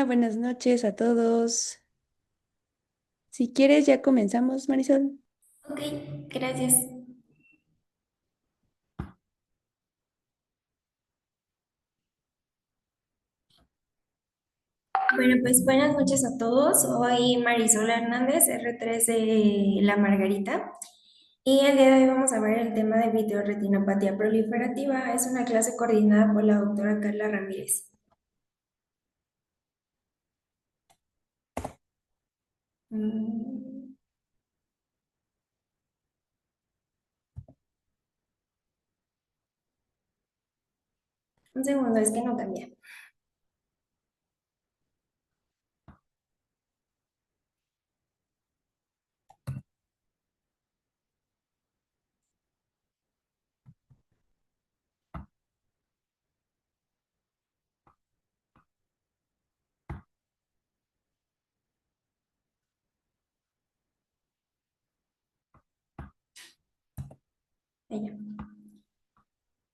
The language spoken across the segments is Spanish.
buenas noches a todos. Si quieres, ya comenzamos, Marisol. Ok, gracias. Bueno, pues buenas noches a todos. Soy Marisol Hernández, R3 de La Margarita. Y el día de hoy vamos a ver el tema de videoretinopatía proliferativa. Es una clase coordinada por la doctora Carla Ramírez. Mm, un segundo, es que no cambia. Ahí ya.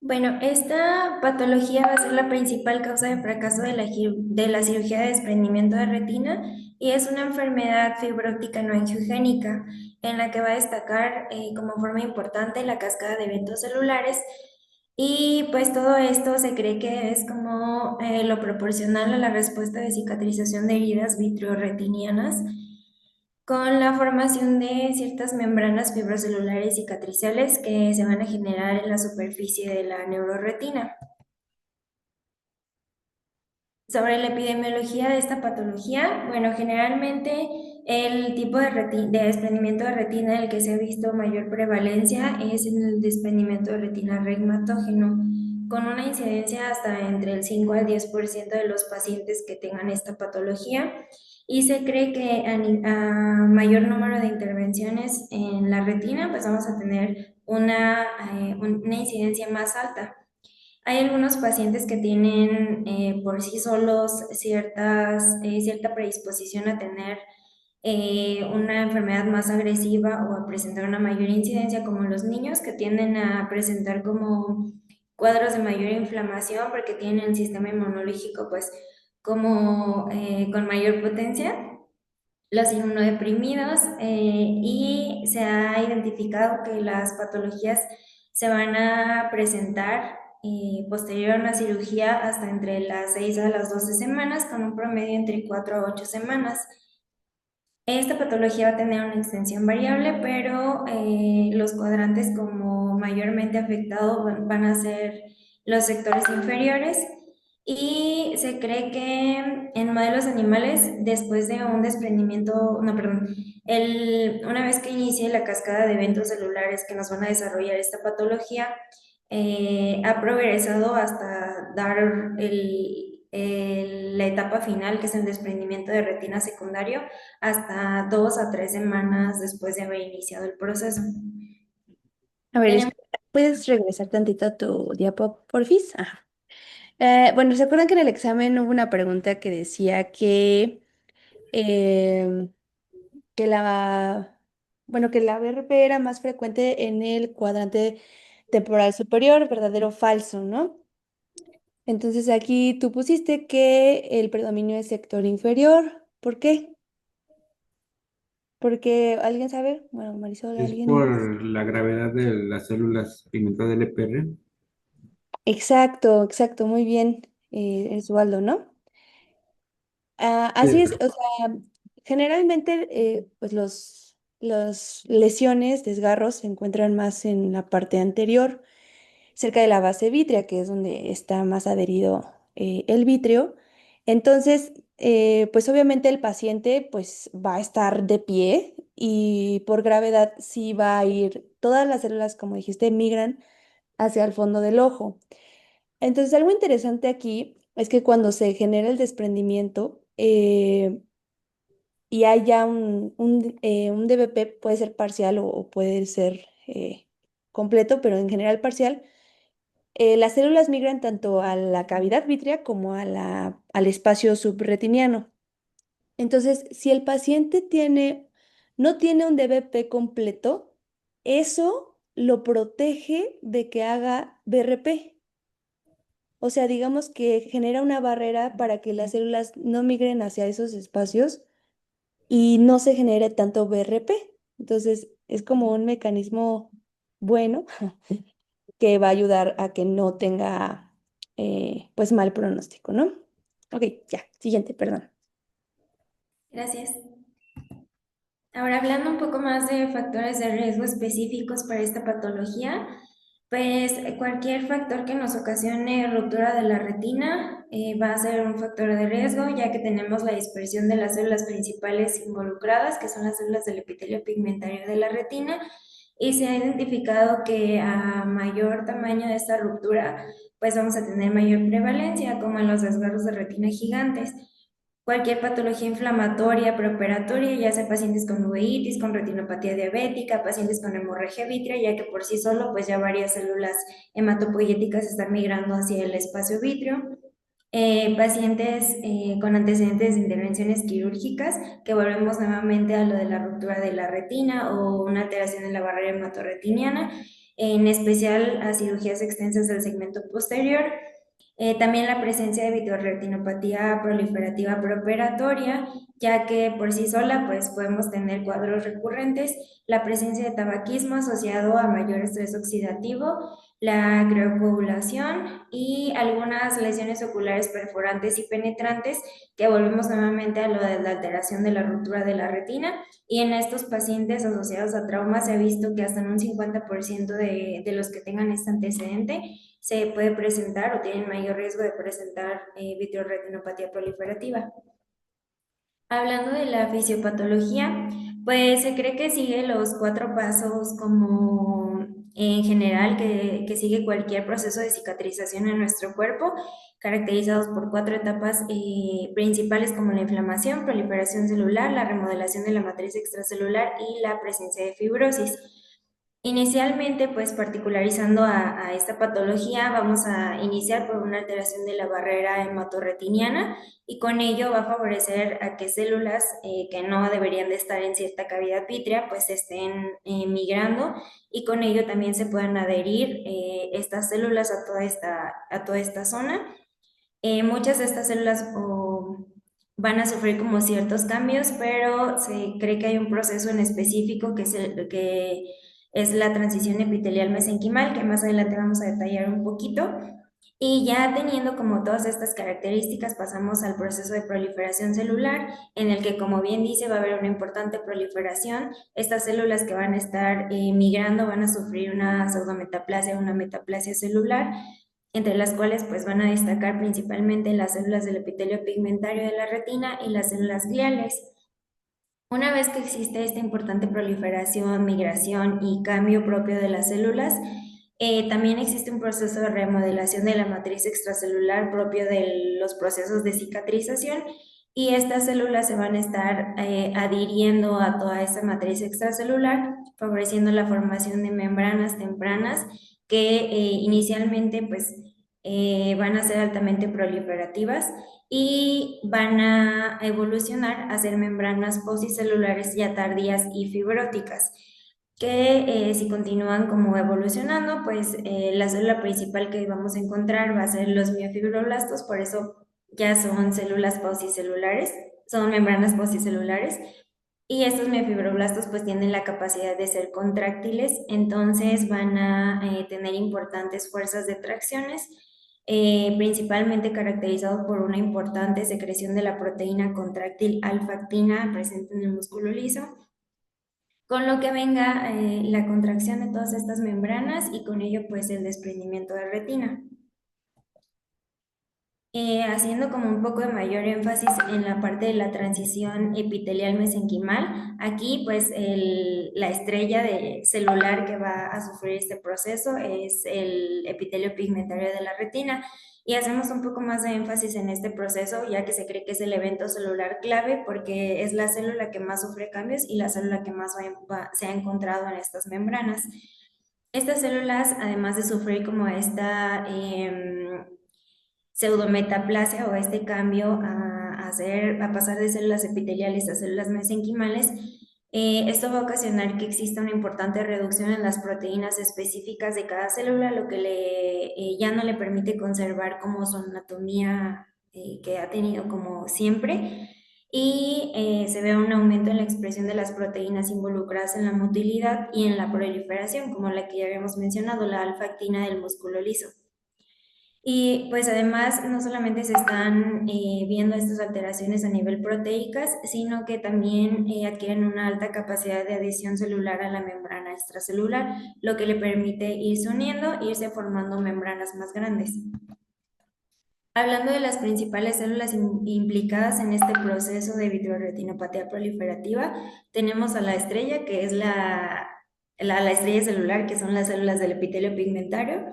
Bueno, esta patología va a ser la principal causa de fracaso de la cirugía de desprendimiento de retina y es una enfermedad fibrótica no angiogénica en la que va a destacar como forma importante la cascada de eventos celulares y pues todo esto se cree que es como lo proporcional a la respuesta de cicatrización de heridas vitreoretinianas con la formación de ciertas membranas fibrocelulares cicatriciales que se van a generar en la superficie de la neuroretina. Sobre la epidemiología de esta patología, bueno, generalmente el tipo de desprendimiento de retina en el que se ha visto mayor prevalencia es en el desprendimiento de retina regmatógeno, con una incidencia hasta entre el 5 al 10% de los pacientes que tengan esta patología y se cree que a mayor número de intervenciones en la retina, pues vamos a tener una incidencia más alta. Hay algunos pacientes que tienen por sí solos cierta predisposición a tener una enfermedad más agresiva o a presentar una mayor incidencia, como los niños que tienden a presentar como cuadros de mayor inflamación porque tienen el sistema inmunológico pues como con mayor potencia, los inmunodeprimidos y se ha identificado que las patologías se van a presentar posterior a una cirugía hasta entre las 6 a las 12 semanas, con un promedio entre 4 a 8 semanas. Esta patología va a tener una extensión variable, pero los cuadrantes como mayormente afectados van a ser los sectores inferiores y se cree que en modelos animales, después de un desprendimiento, no, perdón, una vez que inicie la cascada de eventos celulares que nos van a desarrollar esta patología, ha progresado hasta dar la etapa final, que es el desprendimiento de retina secundario, hasta 2 a 3 semanas después de haber iniciado el proceso. A ver, Tenemos, espera, ¿puedes regresar tantito a tu diapo, porfis? Ajá. Bueno, ¿se acuerdan que en el examen hubo una pregunta que decía em, que que la BRP era más frecuente en el cuadrante temporal superior, verdadero o falso, ¿no? Entonces aquí tú pusiste que el predominio es sector inferior. ¿Por qué? Porque alguien sabe, bueno, Marisol, Es alguien. por la gravedad de las células pigmentadas del EPR. Exacto, exacto, muy bien, Osvaldo, ¿no? Así Sí. es, o sea, generalmente pues los lesiones, desgarros se encuentran más en la parte anterior, cerca de la base vítrea, que es donde está más adherido el vítreo. Entonces, pues obviamente el paciente pues va a estar de pie y por gravedad sí va a ir, todas las células, como dijiste, migran hacia el fondo del ojo. Entonces, algo interesante aquí es que cuando se genera el desprendimiento y hay ya un DBP, puede ser parcial o puede ser completo, pero en general parcial, las células migran tanto a la cavidad vítrea como al espacio subretiniano. Entonces, si el paciente no tiene un DBP completo, eso lo protege de que haga BRP. O sea, digamos que genera una barrera para que las células no migren hacia esos espacios y no se genere tanto BRP. Entonces, es como un mecanismo bueno que va a ayudar a que no tenga pues mal pronóstico, ¿no? Ok, ya, siguiente, perdón. Gracias. Ahora, hablando un poco más de factores de riesgo específicos para esta patología, pues cualquier factor que nos ocasione ruptura de la retina va a ser un factor de riesgo, ya que tenemos la dispersión de las células principales involucradas, que son las células del epitelio pigmentario de la retina, y se ha identificado que a mayor tamaño de esta ruptura, pues vamos a tener mayor prevalencia, como en los desgarros de retina gigantes. Cualquier patología inflamatoria preoperatoria, ya sea pacientes con uveitis, con retinopatía diabética, pacientes con hemorragia vítrea, ya que por sí solo, pues ya varias células hematopoyéticas están migrando hacia el espacio vítreo. Pacientes con antecedentes de intervenciones quirúrgicas, que volvemos nuevamente a lo de la ruptura de la retina o una alteración en la barrera hematorretiniana, en especial a cirugías extensas del segmento posterior. También la presencia de vitreoretinopatía proliferativa preoperatoria, ya que por sí sola pues podemos tener cuadros recurrentes, la presencia de tabaquismo asociado a mayor estrés oxidativo, la criocoagulación y algunas lesiones oculares perforantes y penetrantes, que volvemos nuevamente a lo de la alteración de la ruptura de la retina. Y en estos pacientes asociados a traumas se ha visto que hasta en un 50% de los que tengan este antecedente se puede presentar o tienen mayor riesgo de presentar vitreoretinopatía proliferativa. Hablando de la fisiopatología, pues se cree que sigue los cuatro pasos como en general que sigue cualquier proceso de cicatrización en nuestro cuerpo, caracterizados por cuatro etapas principales como la inflamación, proliferación celular, la remodelación de la matriz extracelular y la presencia de fibrosis. Inicialmente, pues particularizando a esta patología, vamos a iniciar por una alteración de la barrera hematorretiniana y con ello va a favorecer a que células que no deberían de estar en cierta cavidad vítrea, pues estén migrando y con ello también se puedan adherir estas células a toda esta zona. Muchas de estas células van a sufrir como ciertos cambios, pero se cree que hay un proceso en específico que es la transición epitelial mesenquimal, que más adelante vamos a detallar un poquito. Y ya teniendo como todas estas características, pasamos al proceso de proliferación celular, en el que, como bien dice, va a haber una importante proliferación. Estas células que van a estar migrando van a sufrir una pseudometaplasia, una metaplasia celular, entre las cuales pues van a destacar principalmente las células del epitelio pigmentario de la retina y las células gliales. Una vez que existe esta importante proliferación, migración y cambio propio de las células, también existe un proceso de remodelación de la matriz extracelular propio de los procesos de cicatrización y estas células se van a estar adhiriendo a toda esa matriz extracelular, favoreciendo la formación de membranas tempranas que inicialmente pues van a ser altamente proliferativas y van a evolucionar a ser membranas posicelulares ya tardías y fibróticas, que si continúan como evolucionando, pues la célula principal que vamos a encontrar va a ser los miofibroblastos, por eso ya son células posicelulares, son membranas posicelulares. Y estos miofibroblastos pues tienen la capacidad de ser contráctiles, entonces van a tener importantes fuerzas de tracciones, principalmente caracterizados por una importante secreción de la proteína contráctil alfa-actina presente en el músculo liso, con lo que venga la contracción de todas estas membranas y con ello pues el desprendimiento de retina. Haciendo como un poco de mayor énfasis en la parte de la transición epitelial mesenquimal, aquí pues la estrella celular que va a sufrir este proceso es el epitelio pigmentario de la retina y hacemos un poco más de énfasis en este proceso ya que se cree que es el evento celular clave porque es la célula que más sufre cambios y la célula que más se ha encontrado en estas membranas. Estas células, además de sufrir como esta pseudometaplasia o este cambio a pasar de células epiteliales a células mesenquimales, Esto va a ocasionar que exista una importante reducción en las proteínas específicas de cada célula, lo que ya no le permite conservar como su anatomía que ha tenido como siempre. Y se ve un aumento en la expresión de las proteínas involucradas en la motilidad y en la proliferación, como la que ya habíamos mencionado, la alfa-actina del músculo liso. Y pues además no solamente se están viendo estas alteraciones a nivel proteicas, sino que también adquieren una alta capacidad de adhesión celular a la membrana extracelular, lo que le permite irse uniendo e irse formando membranas más grandes. Hablando de las principales células implicadas en este proceso de vitreoretinopatía proliferativa, tenemos a la estrella, que es la estrella celular, que son las células del epitelio pigmentario,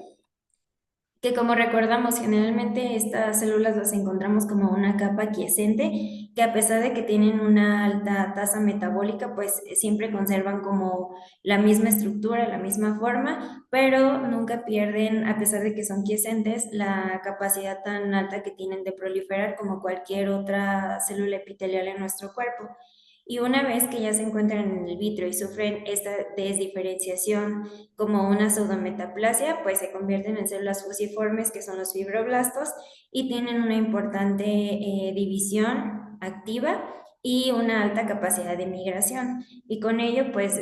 que como recordamos, generalmente estas células las encontramos como una capa quiescente, que a pesar de que tienen una alta tasa metabólica, pues siempre conservan como la misma estructura, la misma forma, pero nunca pierden, a pesar de que son quiescentes, la capacidad tan alta que tienen de proliferar como cualquier otra célula epitelial en nuestro cuerpo. Y una vez que ya se encuentran en el vitro y sufren esta desdiferenciación como una pseudometaplasia, pues se convierten en células fusiformes, que son los fibroblastos, y tienen una importante división activa y una alta capacidad de migración. Y con ello, pues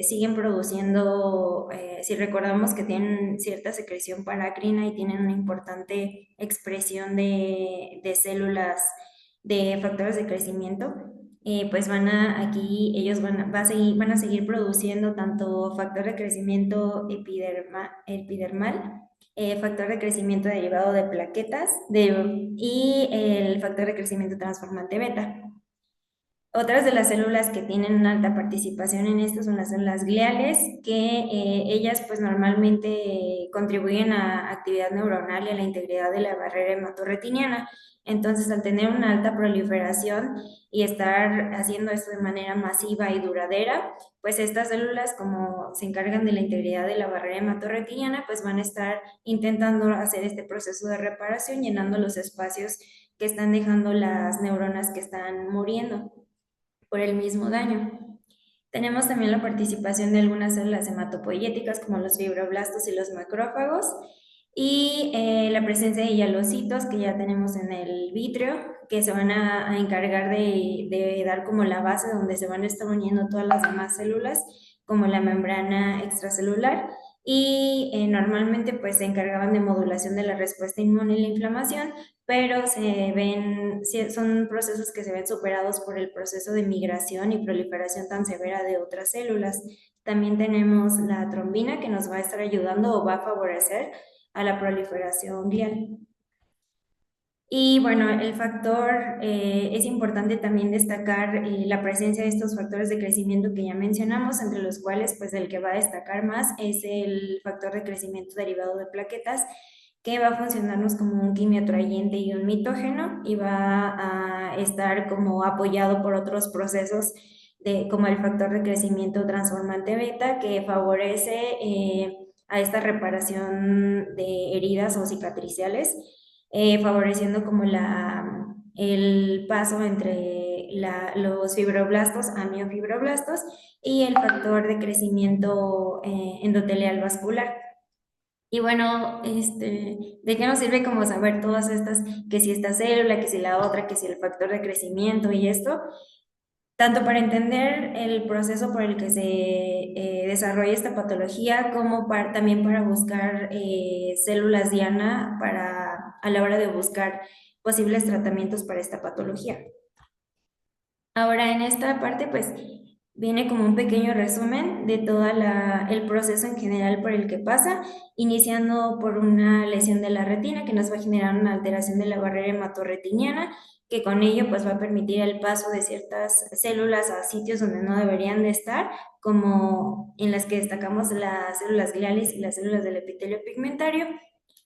siguen produciendo, si recordamos que tienen cierta secreción paracrina y tienen una importante expresión de células de factores de crecimiento, pues ellos van a seguir produciendo tanto factor de crecimiento epidermal, factor de crecimiento derivado de plaquetas y el factor de crecimiento transformante beta. Otras de las células que tienen una alta participación en esto son las células gliales, que ellas pues normalmente contribuyen a actividad neuronal y a la integridad de la barrera hematorretiniana. Entonces, al tener una alta proliferación y estar haciendo esto de manera masiva y duradera, pues estas células, como se encargan de la integridad de la barrera hematorretiniana, pues van a estar intentando hacer este proceso de reparación, llenando los espacios que están dejando las neuronas que están muriendo por el mismo daño. Tenemos también la participación de algunas células hematopoyéticas como los fibroblastos y los macrófagos y la presencia de hialocitos que ya tenemos en el vítreo, que se van a encargar de dar como la base donde se van a estar uniendo todas las demás células, como la membrana extracelular, y normalmente pues se encargaban de modulación de la respuesta inmune y la inflamación, pero son procesos que se ven superados por el proceso de migración y proliferación tan severa de otras células. También tenemos la trombina, que nos va a estar ayudando o va a favorecer a la proliferación glial. Y bueno, es importante también destacar la presencia de estos factores de crecimiento que ya mencionamos, entre los cuales pues el que va a destacar más es el factor de crecimiento derivado de plaquetas, que va a funcionarnos como un quimioatrayente y un mitógeno, y va a estar como apoyado por otros procesos como el factor de crecimiento transformante beta, que favorece a esta reparación de heridas o cicatriciales, favoreciendo como el paso entre los fibroblastos a miofibroblastos y el factor de crecimiento endotelial vascular. Y bueno, ¿de qué nos sirve como saber todas estas, que si esta célula, que si la otra, que si el factor de crecimiento y esto? Tanto para entender el proceso por el que se desarrolla esta patología, como también para buscar células diana a la hora de buscar posibles tratamientos para esta patología. Ahora, en esta parte, pues, viene como un pequeño resumen de todo el proceso en general por el que pasa, iniciando por una lesión de la retina que nos va a generar una alteración de la barrera hematorretiniana, que con ello pues va a permitir el paso de ciertas células a sitios donde no deberían de estar, como en las que destacamos las células gliales y las células del epitelio pigmentario,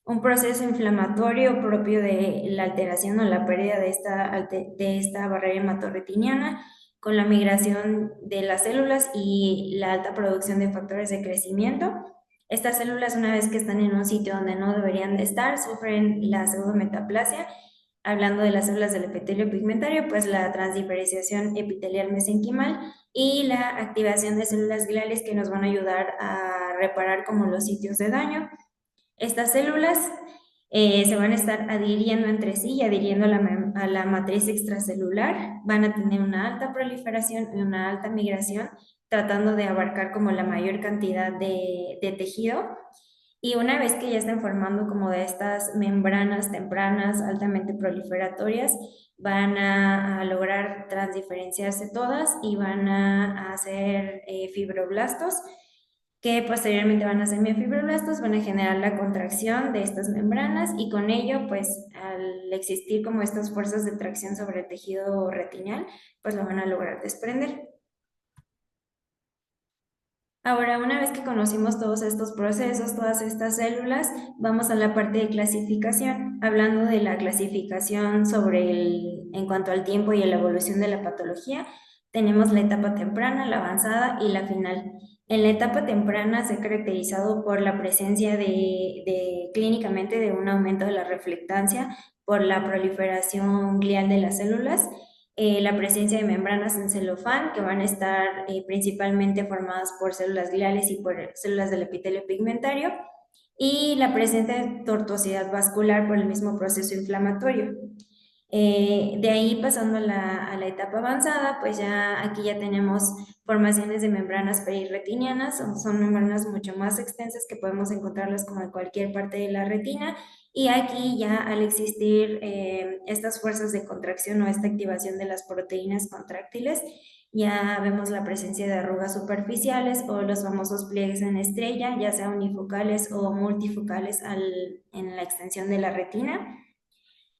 un proceso inflamatorio propio de la alteración o la pérdida de esta barrera hematorretiniana, con la migración de las células y la alta producción de factores de crecimiento. Estas células, una vez que están en un sitio donde no deberían de estar, sufren la pseudometaplasia hablando de las células del epitelio pigmentario, pues la transdiferenciación epitelial mesenquimal y la activación de células gliales que nos van a ayudar a reparar como los sitios de daño. Estas células se van a estar adhiriendo entre sí y adhiriendo a la matriz extracelular, van a tener una alta proliferación y una alta migración, tratando de abarcar como la mayor cantidad de tejido. Y una vez que ya estén formando como de estas membranas tempranas altamente proliferatorias, van a lograr transdiferenciarse todas y van a hacer fibroblastos, que posteriormente van a ser miofibroblastos, van a generar la contracción de estas membranas y con ello, pues al existir como estas fuerzas de tracción sobre el tejido retinal, pues lo van a lograr desprender. Ahora, una vez que conocimos todos estos procesos, todas estas células, vamos a la parte de clasificación. Hablando de la clasificación en cuanto al tiempo y la evolución de la patología, tenemos la etapa temprana, la avanzada y la final. En la etapa temprana se ha caracterizado por la presencia clínicamente de un aumento de la reflectancia por la proliferación glial de las células, la presencia de membranas en celofán, que van a estar principalmente formadas por células gliales y por células del epitelio pigmentario, y la presencia de tortuosidad vascular por el mismo proceso inflamatorio. De ahí pasando a la etapa avanzada, pues ya aquí ya tenemos formaciones de membranas perirretinianas, son membranas mucho más extensas que podemos encontrarlas como en cualquier parte de la retina, y aquí ya al existir estas fuerzas de contracción o esta activación de las proteínas contráctiles, ya vemos la presencia de arrugas superficiales o los famosos pliegues en estrella, ya sea unifocales o multifocales en la extensión de la retina.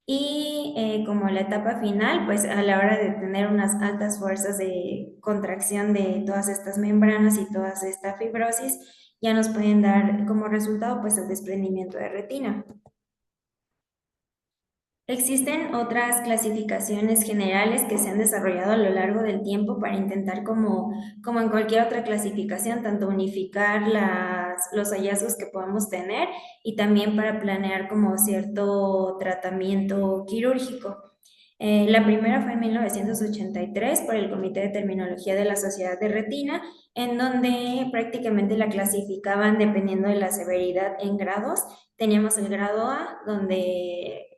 Y como la etapa final, pues a la hora de tener unas altas fuerzas de contracción de todas estas membranas y toda esta fibrosis, ya nos pueden dar como resultado pues el desprendimiento de retina. Existen otras clasificaciones generales que se han desarrollado a lo largo del tiempo para intentar, como en cualquier otra clasificación, tanto unificar los hallazgos que podamos tener y también para planear como cierto tratamiento quirúrgico. La primera fue en 1983 por el Comité de Terminología de la Sociedad de Retina, en donde prácticamente la clasificaban dependiendo de la severidad en grados. Teníamos el grado A, donde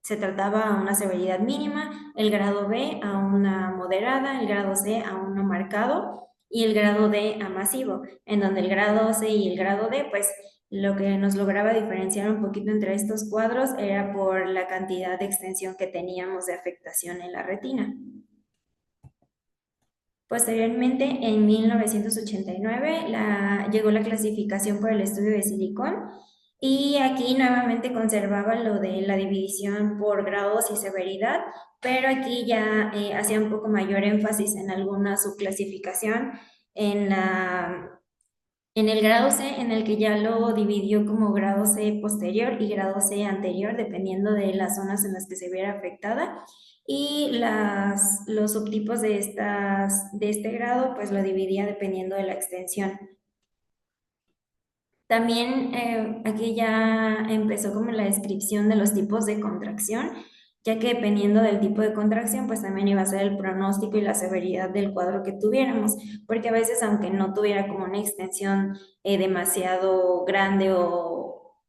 se trataba a una severidad mínima, el grado B a una moderada, el grado C a uno marcado y el grado D a masivo, en donde el grado C y el grado D, pues lo que nos lograba diferenciar un poquito entre estos cuadros era por la cantidad de extensión que teníamos de afectación en la retina. Posteriormente, en 1989, llegó la clasificación por el estudio de silicón, y aquí nuevamente conservaba lo de la división por grados y severidad, pero aquí ya hacía un poco mayor énfasis en alguna subclasificación en en el grado C, en el que ya lo dividió como grado C posterior y grado C anterior, dependiendo de las zonas en las que se viera afectada. Y los subtipos de este grado, pues lo dividía dependiendo de la extensión. También aquí ya empezó como la descripción de los tipos de contracción, ya que dependiendo del tipo de contracción, pues también iba a ser el pronóstico y la severidad del cuadro que tuviéramos, porque a veces aunque no tuviera como una extensión demasiado grande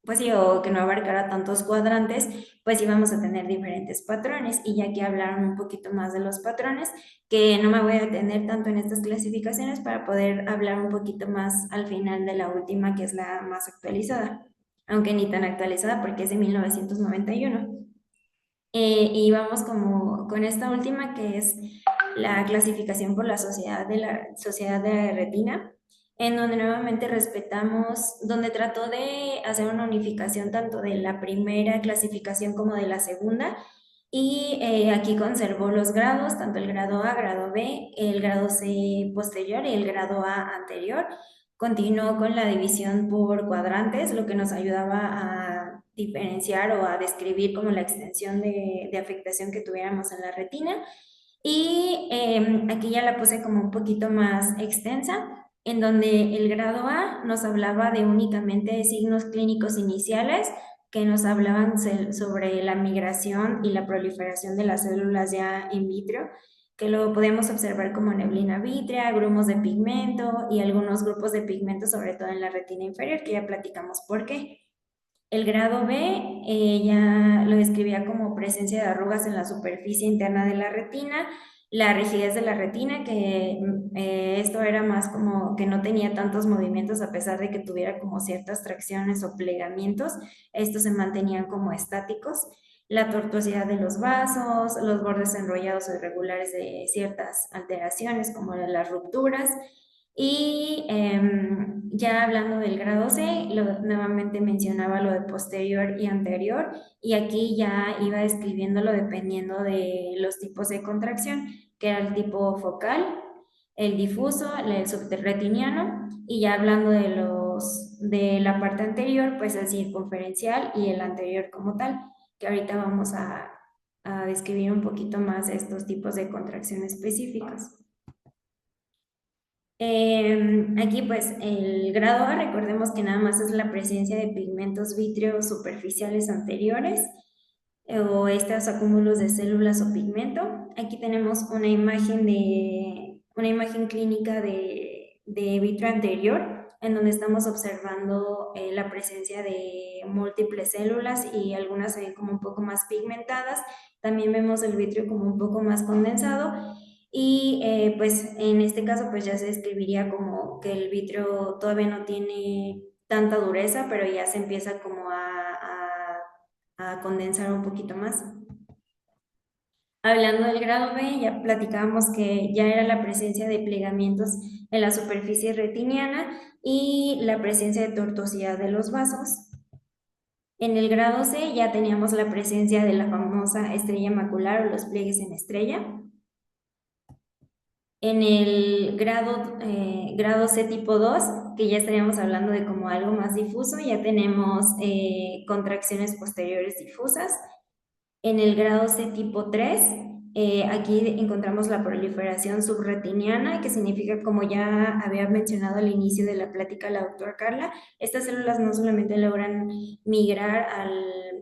pues sí, o que no abarcara tantos cuadrantes, pues íbamos a tener diferentes patrones. Y ya que hablaron un poquito más de los patrones, que no me voy a detener tanto en estas clasificaciones para poder hablar un poquito más al final de la última, que es la más actualizada, aunque ni tan actualizada porque es de 1991. Y vamos como con esta última, que es la clasificación por la Sociedad de Retina, en donde nuevamente respetamos, donde trató de hacer una unificación tanto de la primera clasificación como de la segunda, y aquí conservó los grados, tanto el grado A, grado B, el grado C posterior y el grado A anterior. Continuó con la división por cuadrantes, lo que nos ayudaba a diferenciar o a describir como la extensión de afectación que tuviéramos en la retina. Y aquí ya la puse como un poquito más extensa, en donde el grado A nos hablaba de únicamente signos clínicos iniciales, que nos hablaban sobre la migración y la proliferación de las células ya in vitro, que lo podemos observar como neblina vítrea, grumos de pigmento y algunos grupos de pigmento, sobre todo en la retina inferior, que ya platicamos por qué. El grado B ya lo describía como presencia de arrugas en la superficie interna de la retina, la rigidez de la retina, que esto era más como que no tenía tantos movimientos a pesar de que tuviera como ciertas tracciones o plegamientos, estos se mantenían como estáticos. La tortuosidad de los vasos, los bordes enrollados o irregulares de ciertas alteraciones como las rupturas, y ya hablando del grado C, nuevamente mencionaba lo de posterior y anterior, y aquí ya iba describiéndolo dependiendo de los tipos de contracción, que era el tipo focal, el difuso, el subretiniano, y ya hablando de la parte anterior, pues el circunferencial y el anterior como tal, que ahorita vamos a describir un poquito más estos tipos de contracción específicas. Aquí pues el grado A, recordemos que nada más es la presencia de pigmentos vítreos superficiales anteriores o estos acúmulos de células o pigmento. Aquí tenemos una imagen clínica de vitro anterior en donde estamos observando la presencia de múltiples células y algunas se ven como un poco más pigmentadas. También vemos el vitrio como un poco más condensado y pues en este caso pues ya se describiría como que el vitrio todavía no tiene tanta dureza, pero ya se empieza como a condensar un poquito más. Hablando del grado B, ya platicábamos que ya era la presencia de plegamientos en la superficie retiniana y la presencia de tortuosidad de los vasos. En el grado C ya teníamos la presencia de la famosa estrella macular o los pliegues en estrella. En el grado C tipo 2, que ya estaríamos hablando de como algo más difuso, ya tenemos contracciones posteriores difusas. En el grado C tipo 3, aquí encontramos la proliferación subretiniana, que significa, como ya había mencionado al inicio de la plática la doctora Carla, estas células no solamente logran migrar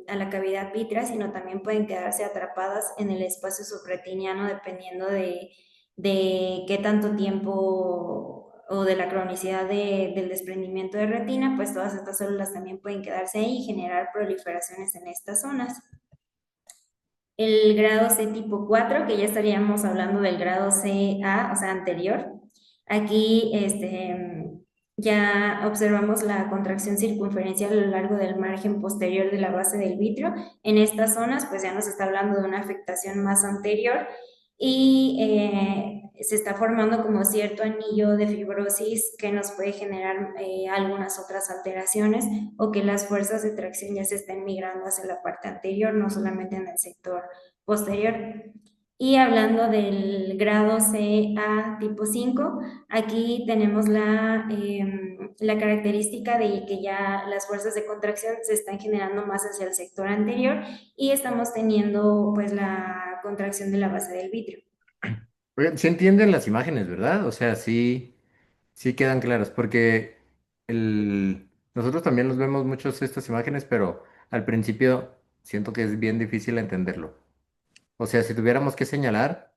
a la cavidad vítrea, sino también pueden quedarse atrapadas en el espacio subretiniano dependiendo de qué tanto tiempo o de la cronicidad del desprendimiento de retina, pues todas estas células también pueden quedarse ahí y generar proliferaciones en estas zonas. El grado C tipo 4, que ya estaríamos hablando del grado CA, o sea, anterior. Aquí ya observamos la contracción circunferencial a lo largo del margen posterior de la base del vitrio. En estas zonas, pues ya nos está hablando de una afectación más anterior y se está formando como cierto anillo de fibrosis que nos puede generar algunas otras alteraciones o que las fuerzas de tracción ya se estén migrando hacia la parte anterior, no solamente en el sector posterior. Y hablando del grado CA tipo 5, aquí tenemos la característica de que ya las fuerzas de contracción se están generando más hacia el sector anterior y estamos teniendo pues la contracción de la base del vitrio. Oigan, se entienden las imágenes, ¿verdad? O sea, sí, sí quedan claras, porque nosotros también nos vemos muchas estas imágenes, pero al principio siento que es bien difícil entenderlo. O sea, si tuviéramos que señalar,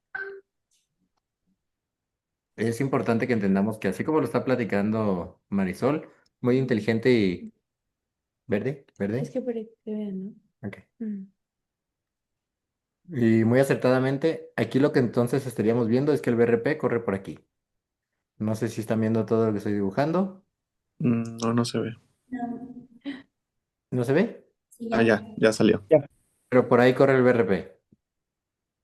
es importante que entendamos que así como lo está platicando Marisol, muy inteligente y verde, Es verde, que para que vean, ok. ¿no? Y muy acertadamente, aquí lo que entonces estaríamos viendo es que el BRP corre por aquí. No sé si están viendo todo lo que estoy dibujando. No, no se ve. No, ¿No se ve? sí, Ah, ya. ya salió. Ya. Pero por ahí corre el BRP.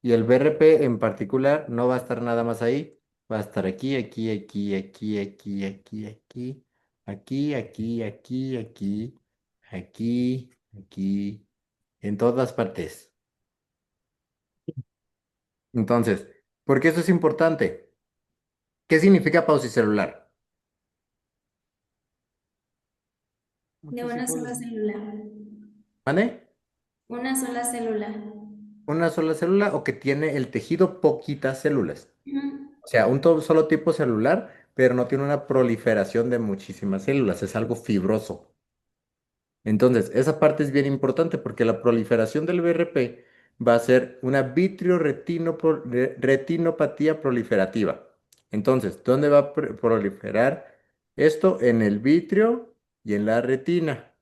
Y el BRP en particular no va a estar nada más ahí. Va a estar aquí, aquí, aquí, aquí, aquí, aquí, aquí, aquí, aquí, aquí, aquí, aquí, aquí, en todas partes. Entonces, ¿por qué eso es importante? ¿Qué significa pausicelular? De Muchos una tipos sola de... célula. ¿Vale? Una sola célula. Una sola célula o que tiene el tejido poquitas células. Ujú. O sea, solo tipo celular, pero no tiene una proliferación de muchísimas células. Es algo fibroso. Entonces, esa parte es bien importante porque la proliferación del BRP va a ser una retinopatía proliferativa. Entonces, ¿dónde va a proliferar esto? En el vitrio y en la retina.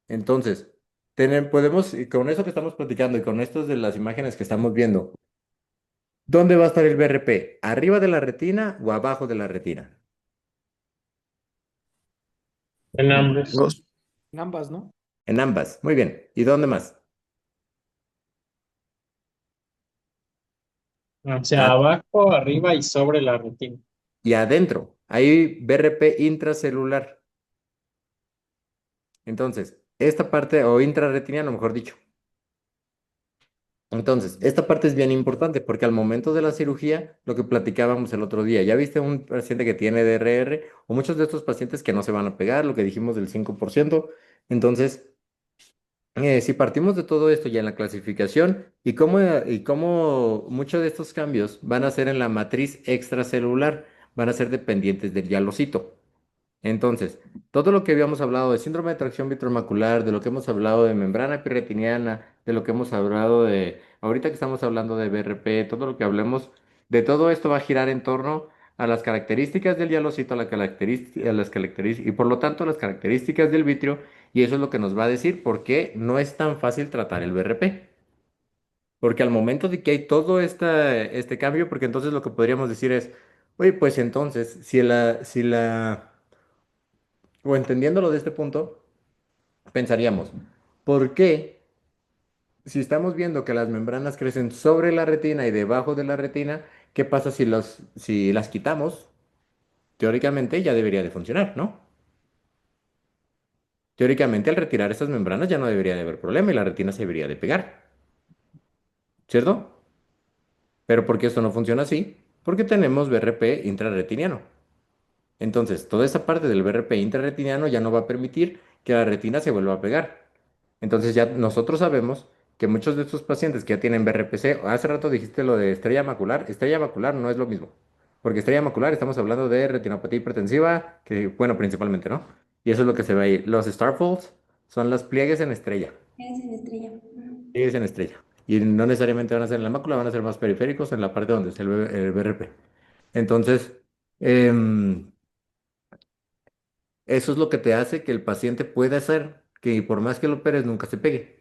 Entonces, podemos, y con eso que estamos platicando y con estos de las imágenes que estamos viendo, ¿dónde va a estar el BRP? ¿Arriba de la retina o abajo de la retina? En ambos. Dos. En ambas, ¿no? En ambas. Muy bien. ¿Y dónde más? O sea, abajo, arriba y sobre la retina. Y adentro. Hay BRP intracelular. Entonces, esta parte, o intrarretiniano, mejor dicho. Entonces, esta parte es bien importante porque al momento de la cirugía, lo que platicábamos el otro día, ya viste un paciente que tiene DRR o muchos de estos pacientes que no se van a pegar, lo que dijimos del 5%. Entonces, si partimos de todo esto ya en la clasificación y cómo muchos de estos cambios van a ser en la matriz extracelular, van a ser dependientes del hialocito. Entonces, todo lo que habíamos hablado de síndrome de tracción vitromacular, de lo que hemos hablado de membrana epirretiniana, de lo que hemos hablado de, ahorita que estamos hablando de BRP, todo lo que hablemos, de todo esto va a girar en torno a las características del hialocito, a las características, y por lo tanto a las características del vitrio, y eso es lo que nos va a decir por qué no es tan fácil tratar el BRP. Porque al momento de que hay todo este cambio, porque entonces lo que podríamos decir es, oye, pues entonces, o entendiéndolo de este punto, pensaríamos, ¿por qué si estamos viendo que las membranas crecen sobre la retina y debajo de la retina, qué pasa si las quitamos? Teóricamente ya debería de funcionar, ¿no? Teóricamente al retirar esas membranas ya no debería de haber problema y la retina se debería de pegar, ¿cierto? Pero ¿por qué esto no funciona así? Porque tenemos BRP intrarretiniano. Entonces, toda esa parte del BRP intrarretiniano ya no va a permitir que la retina se vuelva a pegar. Entonces ya nosotros sabemos que muchos de estos pacientes que ya tienen BRPC, hace rato dijiste lo de estrella macular no es lo mismo, porque estrella macular estamos hablando de retinopatía hipertensiva, que bueno, principalmente, ¿no? Y eso es lo que se ve ahí. Los star folds son los pliegues en estrella, Es en estrella. Ujú. pliegues en estrella. Y no necesariamente van a ser en la mácula, van a ser más periféricos en la parte donde está el BRP. Entonces, em, eso es lo que te hace que el paciente pueda hacer que por más que lo operes nunca se pegue.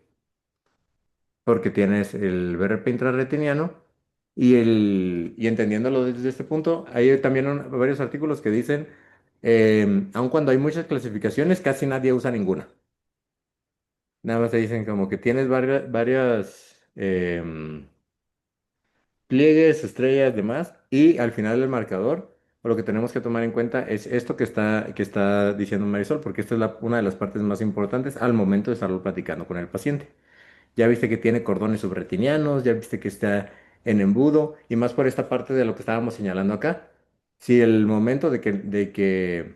Porque tienes el BRP intrarretiniano y entendiéndolo desde este punto, hay también varios artículos que dicen, aun cuando hay muchas clasificaciones, casi nadie usa ninguna. Nada más te dicen como que tienes varias pliegues, estrellas, demás, y al final del marcador, lo que tenemos que tomar en cuenta es esto que está diciendo Marisol, porque esta es una de las partes más importantes al momento de estarlo platicando con el paciente. Ya viste que tiene cordones subretinianos, ya viste que está en embudo, y más por esta parte de lo que estábamos señalando acá. Si el momento de que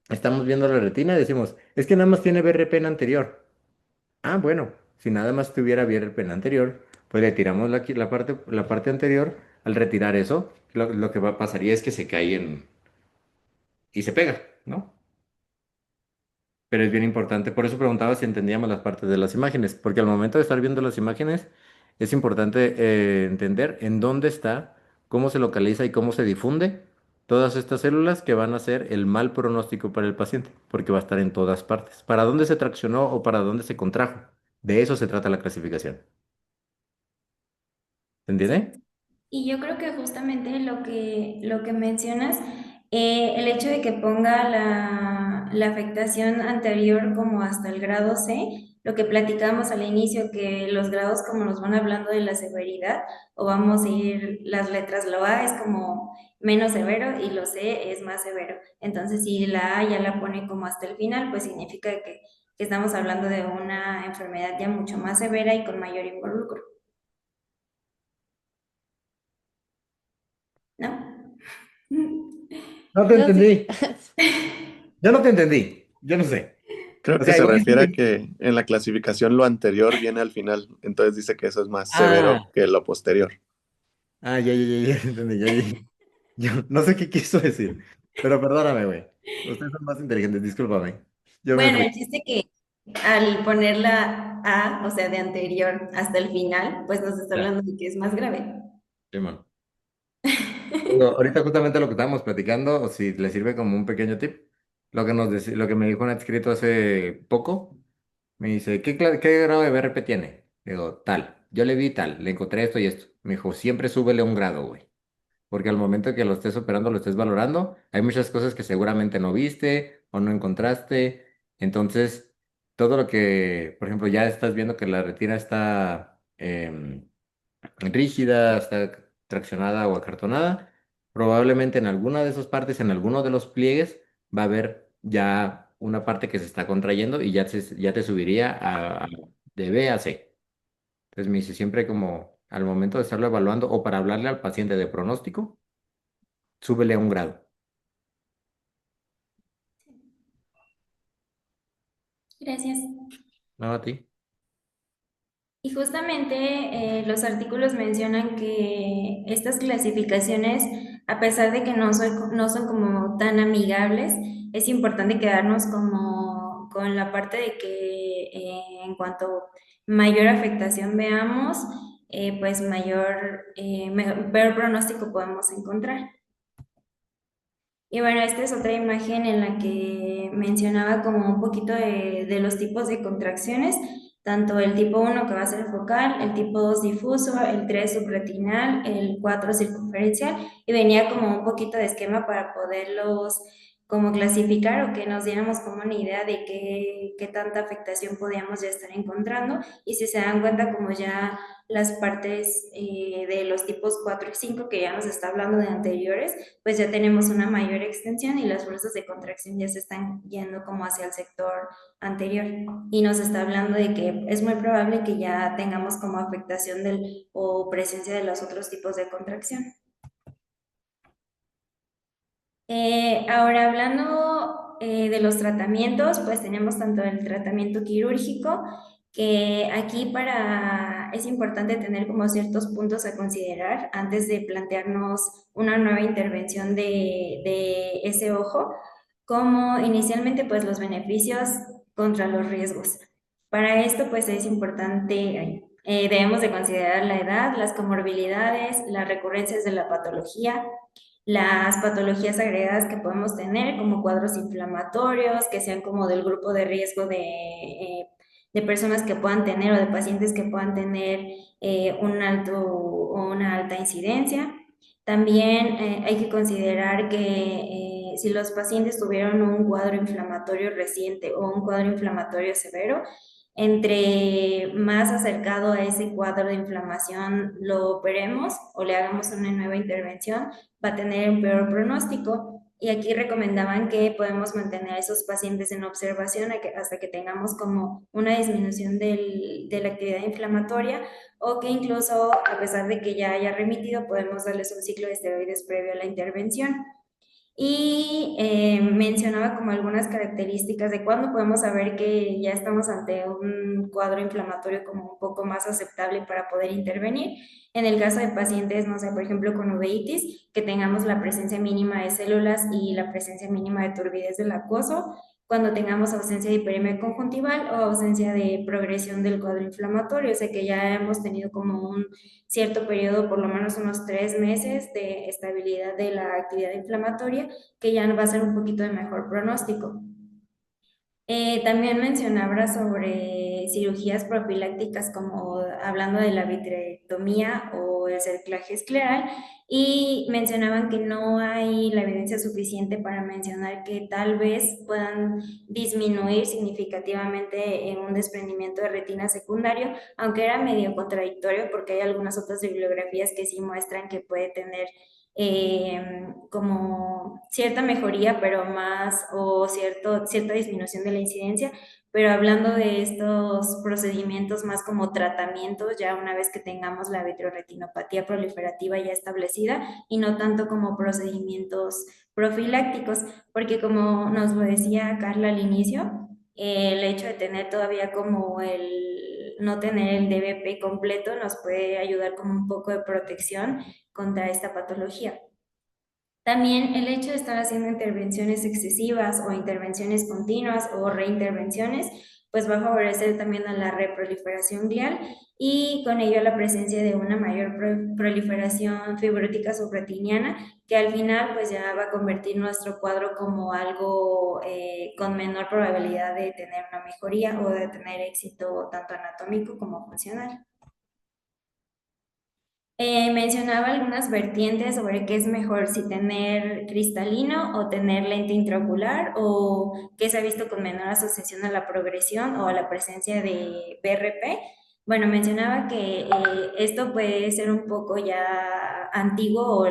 estamos viendo la retina, decimos, es que nada más tiene BRP en anterior. Ah, bueno, si nada más tuviera BRP en anterior, pues le tiramos la parte anterior. Al retirar eso, lo que pasaría es que se cae y se pega, ¿no? Pero es bien importante, por eso preguntaba si entendíamos las partes de las imágenes, porque al momento de estar viendo las imágenes es importante entender en dónde está, cómo se localiza y cómo se difunde todas estas células que van a ser el mal pronóstico para el paciente, porque va a estar en todas partes. ¿Para dónde se traccionó o para dónde se contrajo? De eso se trata la clasificación. ¿Se entiende? Y yo creo que justamente lo que mencionas, el hecho de que ponga la afectación anterior como hasta el grado C, lo que platicamos al inicio, que los grados como nos van hablando de la severidad, o vamos a ir las letras, lo A es como menos severo y lo C es más severo. Entonces, si la A ya la pone como hasta el final, pues significa que estamos hablando de una enfermedad ya mucho más severa y con mayor involucro, ¿no? No te No, sí. entendí. Yo no te entendí. Yo no sé. Creo O que sea, se igual refiere a sí. que en la clasificación lo anterior viene al final, entonces dice que eso es más severo Ah, que lo posterior. ya entendí, ya. Yo no sé qué quiso decir, pero perdóname, güey. Ustedes son más inteligentes, discúlpame. Yo me Bueno, fui. el chiste que al poner la A, o sea, de anterior hasta el final, pues nos está Ya, hablando de que es más grave. Simón. Digo, ahorita justamente lo que estábamos platicando, o si le sirve como un pequeño tip, lo que me dijo un adscrito hace poco, me dice, ¿qué grado de BRP tiene? Digo, tal. Yo le vi tal, le encontré esto y esto. Me dijo, siempre súbele un grado, güey. Porque al momento que lo estés operando, lo estés valorando, hay muchas cosas que seguramente no viste o no encontraste. Entonces, todo lo que, por ejemplo, ya estás viendo que la retina está rígida, está traccionada o acartonada, probablemente en alguna de esas partes, en alguno de los pliegues, va a haber ya una parte que se está contrayendo y ya te subiría de B a C. Entonces me dice siempre como al momento de estarlo evaluando o para hablarle al paciente de pronóstico, súbele a un grado. Gracias. No a ti. Y justamente los artículos mencionan que estas clasificaciones, a pesar de que no son como tan amigables, es importante quedarnos como con la parte de que en cuanto mayor afectación veamos, pues peor pronóstico podemos encontrar. Y bueno, esta es otra imagen en la que mencionaba como un poquito de los tipos de contracciones, tanto el tipo 1 que va a ser focal, el tipo 2 difuso, el 3 subretinal, el 4 circunferencial, y venía como un poquito de esquema para poderlos como clasificar o que nos diéramos como una idea de qué tanta afectación podíamos ya estar encontrando. Y si se dan cuenta como ya las partes de los tipos 4 y 5 que ya nos está hablando de anteriores, pues ya tenemos una mayor extensión y las fuerzas de contracción ya se están yendo como hacia el sector anterior y nos está hablando de que es muy probable que ya tengamos como afectación o presencia de los otros tipos de contracción. Ahora hablando de los tratamientos, pues tenemos tanto el tratamiento quirúrgico, que aquí es importante tener como ciertos puntos a considerar antes de plantearnos una nueva intervención de ese ojo, como inicialmente pues los beneficios contra los riesgos. Para esto pues es importante, debemos de considerar la edad, las comorbilidades, las recurrencias de la patología, las patologías agregadas que podemos tener, como cuadros inflamatorios, que sean como del grupo de riesgo de personas que puedan tener o de pacientes que puedan tener un alto o una alta incidencia. También hay que considerar que si los pacientes tuvieron un cuadro inflamatorio reciente o un cuadro inflamatorio severo, entre más acercado a ese cuadro de inflamación lo operemos o le hagamos una nueva intervención, va a tener un peor pronóstico. Y aquí recomendaban que podemos mantener a esos pacientes en observación hasta que tengamos como una disminución de la actividad inflamatoria o que incluso a pesar de que ya haya remitido, podemos darles un ciclo de esteroides previo a la intervención. Y mencionaba como algunas características de cuándo podemos saber que ya estamos ante un cuadro inflamatorio como un poco más aceptable para poder intervenir. En el caso de pacientes, no sé, por ejemplo, con uveitis, que tengamos la presencia mínima de células y la presencia mínima de turbidez del acuoso, cuando tengamos ausencia de hiperemia conjuntival o ausencia de progresión del cuadro inflamatorio, o sea que ya hemos tenido como un cierto periodo, por lo menos unos 3 meses de estabilidad de la actividad inflamatoria, que ya va a ser un poquito de mejor pronóstico. También mencionaba sobre cirugías profilácticas, como hablando de la vitrectomía o el cerclaje escleral, y mencionaban que no hay la evidencia suficiente para mencionar que tal vez puedan disminuir significativamente en un desprendimiento de retina secundario, aunque era medio contradictorio porque hay algunas otras bibliografías que sí muestran que puede tener como cierta mejoría, pero más, o cierta disminución de la incidencia, pero hablando de estos procedimientos más como tratamientos, ya una vez que tengamos la vitreoretinopatía proliferativa ya establecida y no tanto como procedimientos profilácticos, porque como nos lo decía Carla al inicio, el hecho de tener todavía como no tener el DBP completo nos puede ayudar como un poco de protección contra esta patología. También el hecho de estar haciendo intervenciones excesivas o intervenciones continuas o reintervenciones pues va a favorecer también a la reproliferación glial y con ello la presencia de una mayor proliferación fibrótica subretiniana, que al final pues ya va a convertir nuestro cuadro como algo con menor probabilidad de tener una mejoría o de tener éxito tanto anatómico como funcional. Mencionaba algunas vertientes sobre qué es mejor, si tener cristalino o tener lente intraocular, o qué se ha visto con menor asociación a la progresión o a la presencia de BRP. Bueno, mencionaba que esto puede ser un poco ya antiguo, o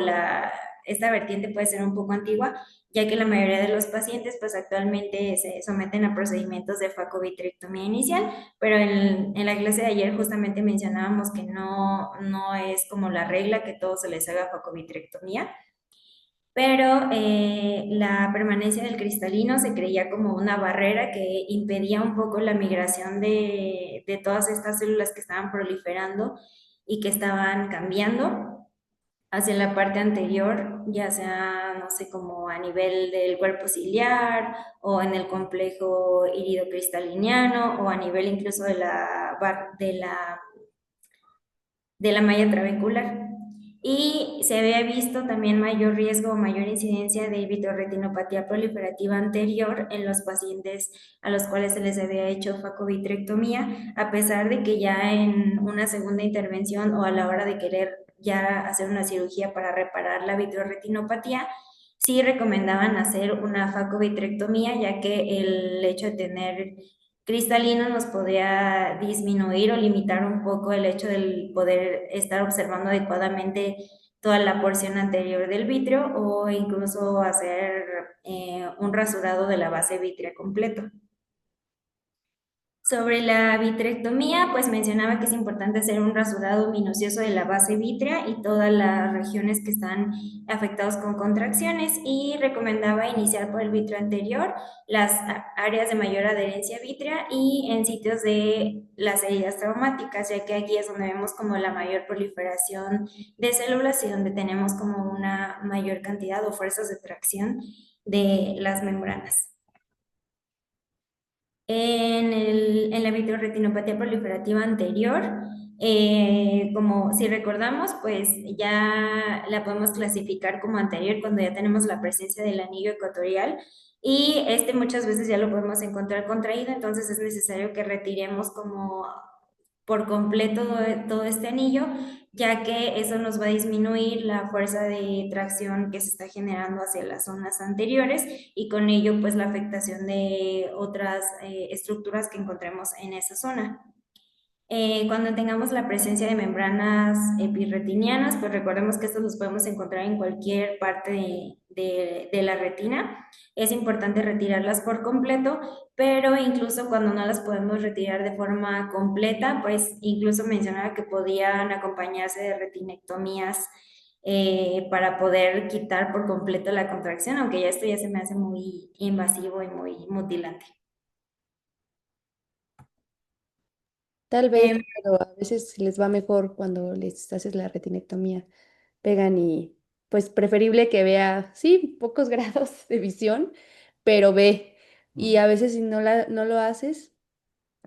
esta vertiente puede ser un poco antigua, ya que la mayoría de los pacientes pues actualmente se someten a procedimientos de facovitrectomía inicial, pero en la clase de ayer justamente mencionábamos que no es como la regla que todos se les haga facovitrectomía, pero la permanencia del cristalino se creía como una barrera que impedía un poco la migración de todas estas células que estaban proliferando y que estaban cambiando hacia la parte anterior, ya sea, no sé, como a nivel del cuerpo ciliar o en el complejo iridocristalineano o a nivel incluso de la malla trabecular. Y se había visto también mayor riesgo o mayor incidencia de vitreoretinopatía proliferativa anterior en los pacientes a los cuales se les había hecho facovitrectomía, a pesar de que ya en una segunda intervención o a la hora de querer ya hacer una cirugía para reparar la vitreoretinopatía, sí recomendaban hacer una facovitrectomía, ya que el hecho de tener cristalino nos podría disminuir o limitar un poco el hecho del poder estar observando adecuadamente toda la porción anterior del vítreo, o incluso hacer un rasurado de la base vítrea completo. Sobre la vitrectomía, pues mencionaba que es importante hacer un rasurado minucioso de la base vítrea y todas las regiones que están afectadas con contracciones, y recomendaba iniciar por el vítreo anterior, las áreas de mayor adherencia vítrea y en sitios de las heridas traumáticas, ya que aquí es donde vemos como la mayor proliferación de células y donde tenemos como una mayor cantidad o fuerzas de tracción de las membranas. En la vitreoretinopatía proliferativa anterior, como si recordamos, pues ya la podemos clasificar como anterior cuando ya tenemos la presencia del anillo ecuatorial, y este muchas veces ya lo podemos encontrar contraído, entonces es necesario que retiremos como por completo todo este anillo, ya que eso nos va a disminuir la fuerza de tracción que se está generando hacia las zonas anteriores, y con ello pues la afectación de otras estructuras que encontremos en esa zona. Cuando tengamos la presencia de membranas epirretinianas, pues recordemos que estos los podemos encontrar en cualquier parte de la retina. Es importante retirarlas por completo, pero incluso cuando no las podemos retirar de forma completa, pues incluso mencionaba que podían acompañarse de retinectomías para poder quitar por completo la contracción, aunque ya esto ya se me hace muy invasivo y muy mutilante. Tal vez, Em, pero a veces les va mejor cuando les haces la retinectomía. Pegan y pues preferible que vea, sí, pocos grados de visión, pero ve. Y a veces si no lo haces,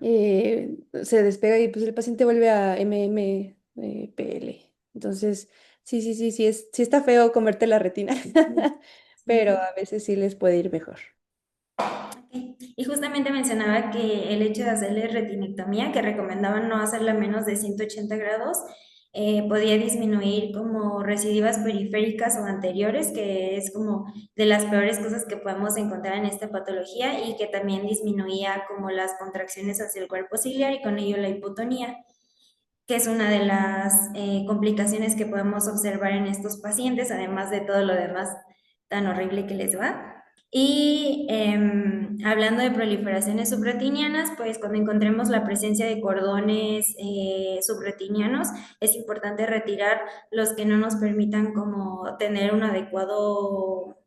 se despega y pues el paciente vuelve a MMPL. Entonces, sí está feo comerte la retina, pero a veces sí les puede ir mejor. Y justamente mencionaba que el hecho de hacerle retinectomía, que recomendaban no hacerla menos de 180 grados, podía disminuir como recidivas periféricas o anteriores, que es como de las peores cosas que podemos encontrar en esta patología, y que también disminuía como las contracciones hacia el cuerpo ciliar y con ello la hipotonía, que es una de las complicaciones que podemos observar en estos pacientes, además de todo lo demás tan horrible que les va. Y hablando de proliferaciones subretinianas, pues cuando encontremos la presencia de cordones subretinianos, es importante retirar los que no nos permitan como tener un adecuado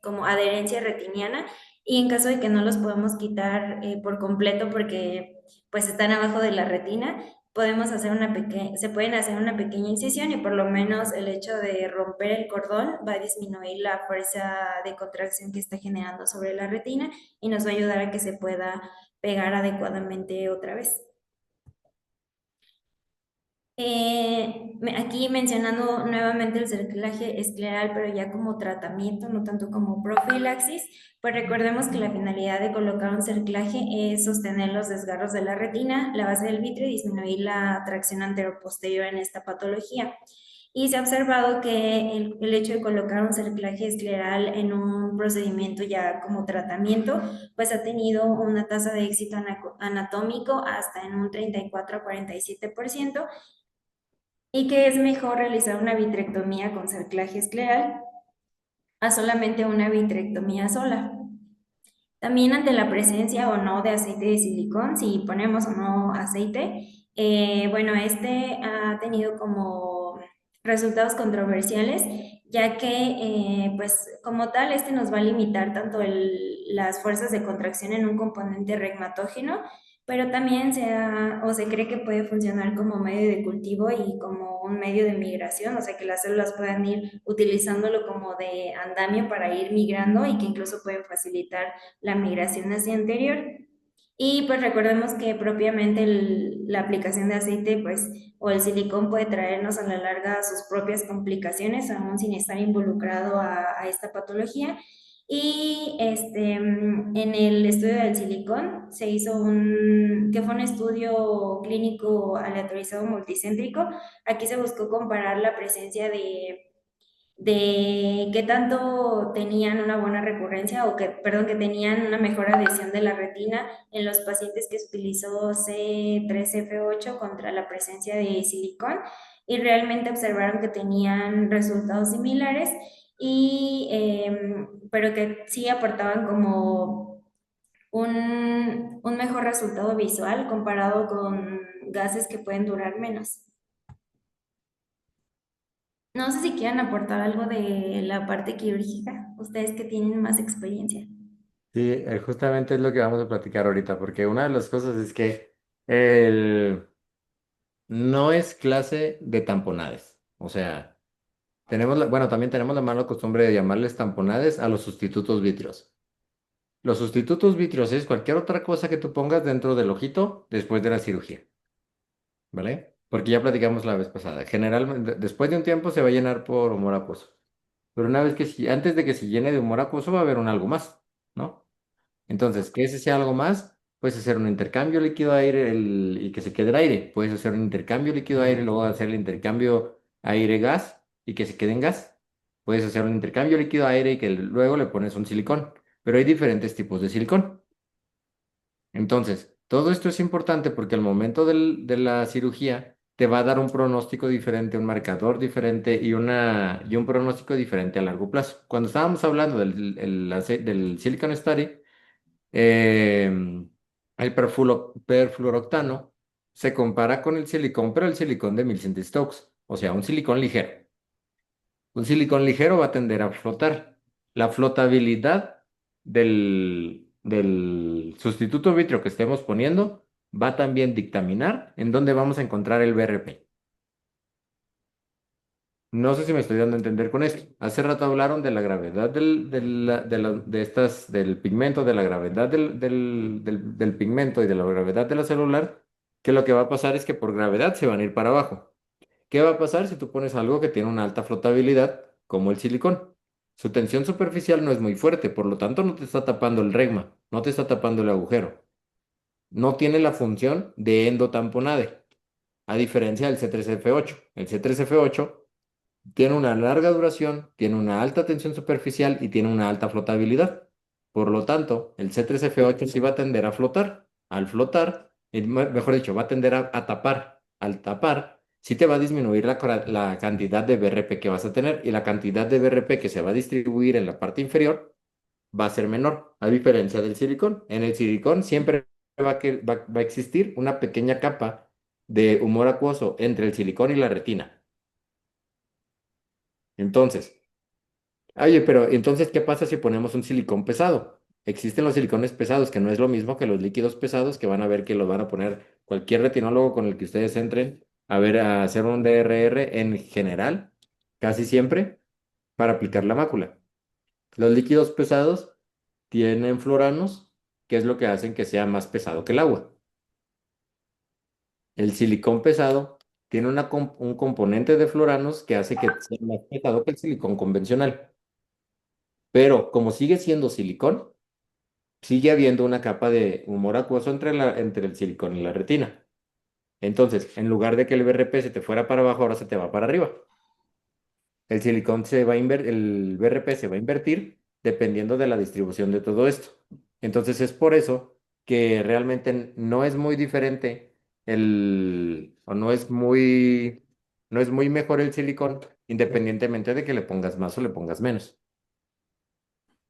como adherencia retiniana, y en caso de que no los podamos quitar por completo porque pues están abajo de la retina, se pueden hacer una pequeña incisión, y por lo menos el hecho de romper el cordón va a disminuir la fuerza de contracción que está generando sobre la retina y nos va a ayudar a que se pueda pegar adecuadamente otra vez. Aquí mencionando nuevamente el cerclaje escleral, pero ya como tratamiento, no tanto como profilaxis, pues recordemos que la finalidad de colocar un cerclaje es sostener los desgarros de la retina, la base del vitrio y disminuir la tracción anteroposterior en esta patología. Y se ha observado que el hecho de colocar un cerclaje escleral en un procedimiento ya como tratamiento, pues ha tenido una tasa de éxito anatómico hasta en un 34 a 47%, y que es mejor realizar una vitrectomía con cerclaje escleral a solamente una vitrectomía sola. También ante la presencia o no de aceite de silicón, si ponemos o no aceite, bueno, este ha tenido como resultados controversiales, ya que pues como tal este nos va a limitar tanto las fuerzas de contracción en un componente regmatógeno, pero también se cree que puede funcionar como medio de cultivo y como un medio de migración, o sea que las células puedan ir utilizándolo como de andamio para ir migrando y que incluso pueden facilitar la migración hacia anterior. Y pues recordemos que propiamente la aplicación de aceite, pues, o el silicón puede traernos a la larga sus propias complicaciones, aún sin estar involucrado a esta patología. Y en el estudio del silicón se hizo que fue un estudio clínico aleatorizado multicéntrico. Aquí se buscó comparar la presencia de qué tanto tenían una buena recurrencia o perdón, que tenían una mejor adhesión de la retina en los pacientes que se utilizó C3F8 contra la presencia de silicón, y realmente observaron que tenían resultados similares pero que sí aportaban como un mejor resultado visual comparado con gases que pueden durar menos. No sé si quieran aportar algo de la parte quirúrgica, ustedes que tienen más experiencia. Sí, justamente es lo que vamos a platicar ahorita, porque una de las cosas es que el... no es clase de tamponades. O sea, bueno, también tenemos la mala costumbre de llamarles tamponades a los sustitutos vítreos. Los sustitutos vítreos es cualquier otra cosa que tú pongas dentro del ojito después de la cirugía, ¿vale? Porque ya platicamos la vez pasada. Generalmente, después de un tiempo se va a llenar por humor acuoso. Pero una vez que, antes de que se llene de humor acuoso va a haber un algo más, ¿no? Entonces, ¿qué es ese algo más? Puedes hacer un intercambio líquido-aire y que se quede el aire. Puedes hacer un intercambio líquido-aire y luego hacer el intercambio aire-gas y que se quede en gas. Puedes hacer un intercambio líquido-aire y que luego le pones un silicón. Pero hay diferentes tipos de silicón. Entonces, todo esto es importante porque al momento de la cirugía te va a dar un pronóstico diferente, un marcador diferente y un pronóstico diferente a largo plazo. Cuando estábamos hablando del Silicon Study, el perfluoroctano se compara con el silicón, pero el silicón de Milton-Stokes, o sea, un silicón ligero. Un silicón ligero va a tender a flotar. La flotabilidad del sustituto vítreo que estemos poniendo va a también dictaminar en dónde vamos a encontrar el BRP. No sé si me estoy dando a entender con esto. Hace rato hablaron de la gravedad del pigmento, de la gravedad del pigmento y de la gravedad de la celular, que lo que va a pasar es que por gravedad se van a ir para abajo. ¿Qué va a pasar si tú pones algo que tiene una alta flotabilidad, como el silicón? Su tensión superficial no es muy fuerte, por lo tanto no te está tapando el regma, no te está tapando el agujero. No tiene la función de endotamponade, a diferencia del C3F8. El C3F8 tiene una larga duración, tiene una alta tensión superficial y tiene una alta flotabilidad. Por lo tanto, el C3F8 sí va a tender a flotar. Al flotar, mejor dicho, va a tender a tapar. Al tapar, sí te va a disminuir la cantidad de BRP que vas a tener y la cantidad de BRP que se va a distribuir en la parte inferior va a ser menor, a diferencia del silicón. En el silicón siempre va a existir una pequeña capa de humor acuoso entre el silicón y la retina. Entonces, oye, pero entonces, ¿qué pasa si ponemos un silicón pesado? Existen los silicones pesados, que no es lo mismo que los líquidos pesados, que van a ver que los van a poner cualquier retinólogo con el que ustedes entren a ver, a hacer un DRR en general, casi siempre, para aplicar la mácula. Los líquidos pesados tienen fluораnos, que es lo que hacen que sea más pesado que el agua. El silicón pesado tiene un componente de fluoranos que hace que sea más pesado que el silicón convencional. Pero como sigue siendo silicón, sigue habiendo una capa de humor acuoso entre el silicón y la retina. Entonces, en lugar de que el BRP se te fuera para abajo, ahora se te va para arriba. El BRP se va a invertir dependiendo de la distribución de todo esto. Entonces es por eso que realmente no es muy diferente o no es muy mejor el silicón, independientemente de que le pongas más o le pongas menos.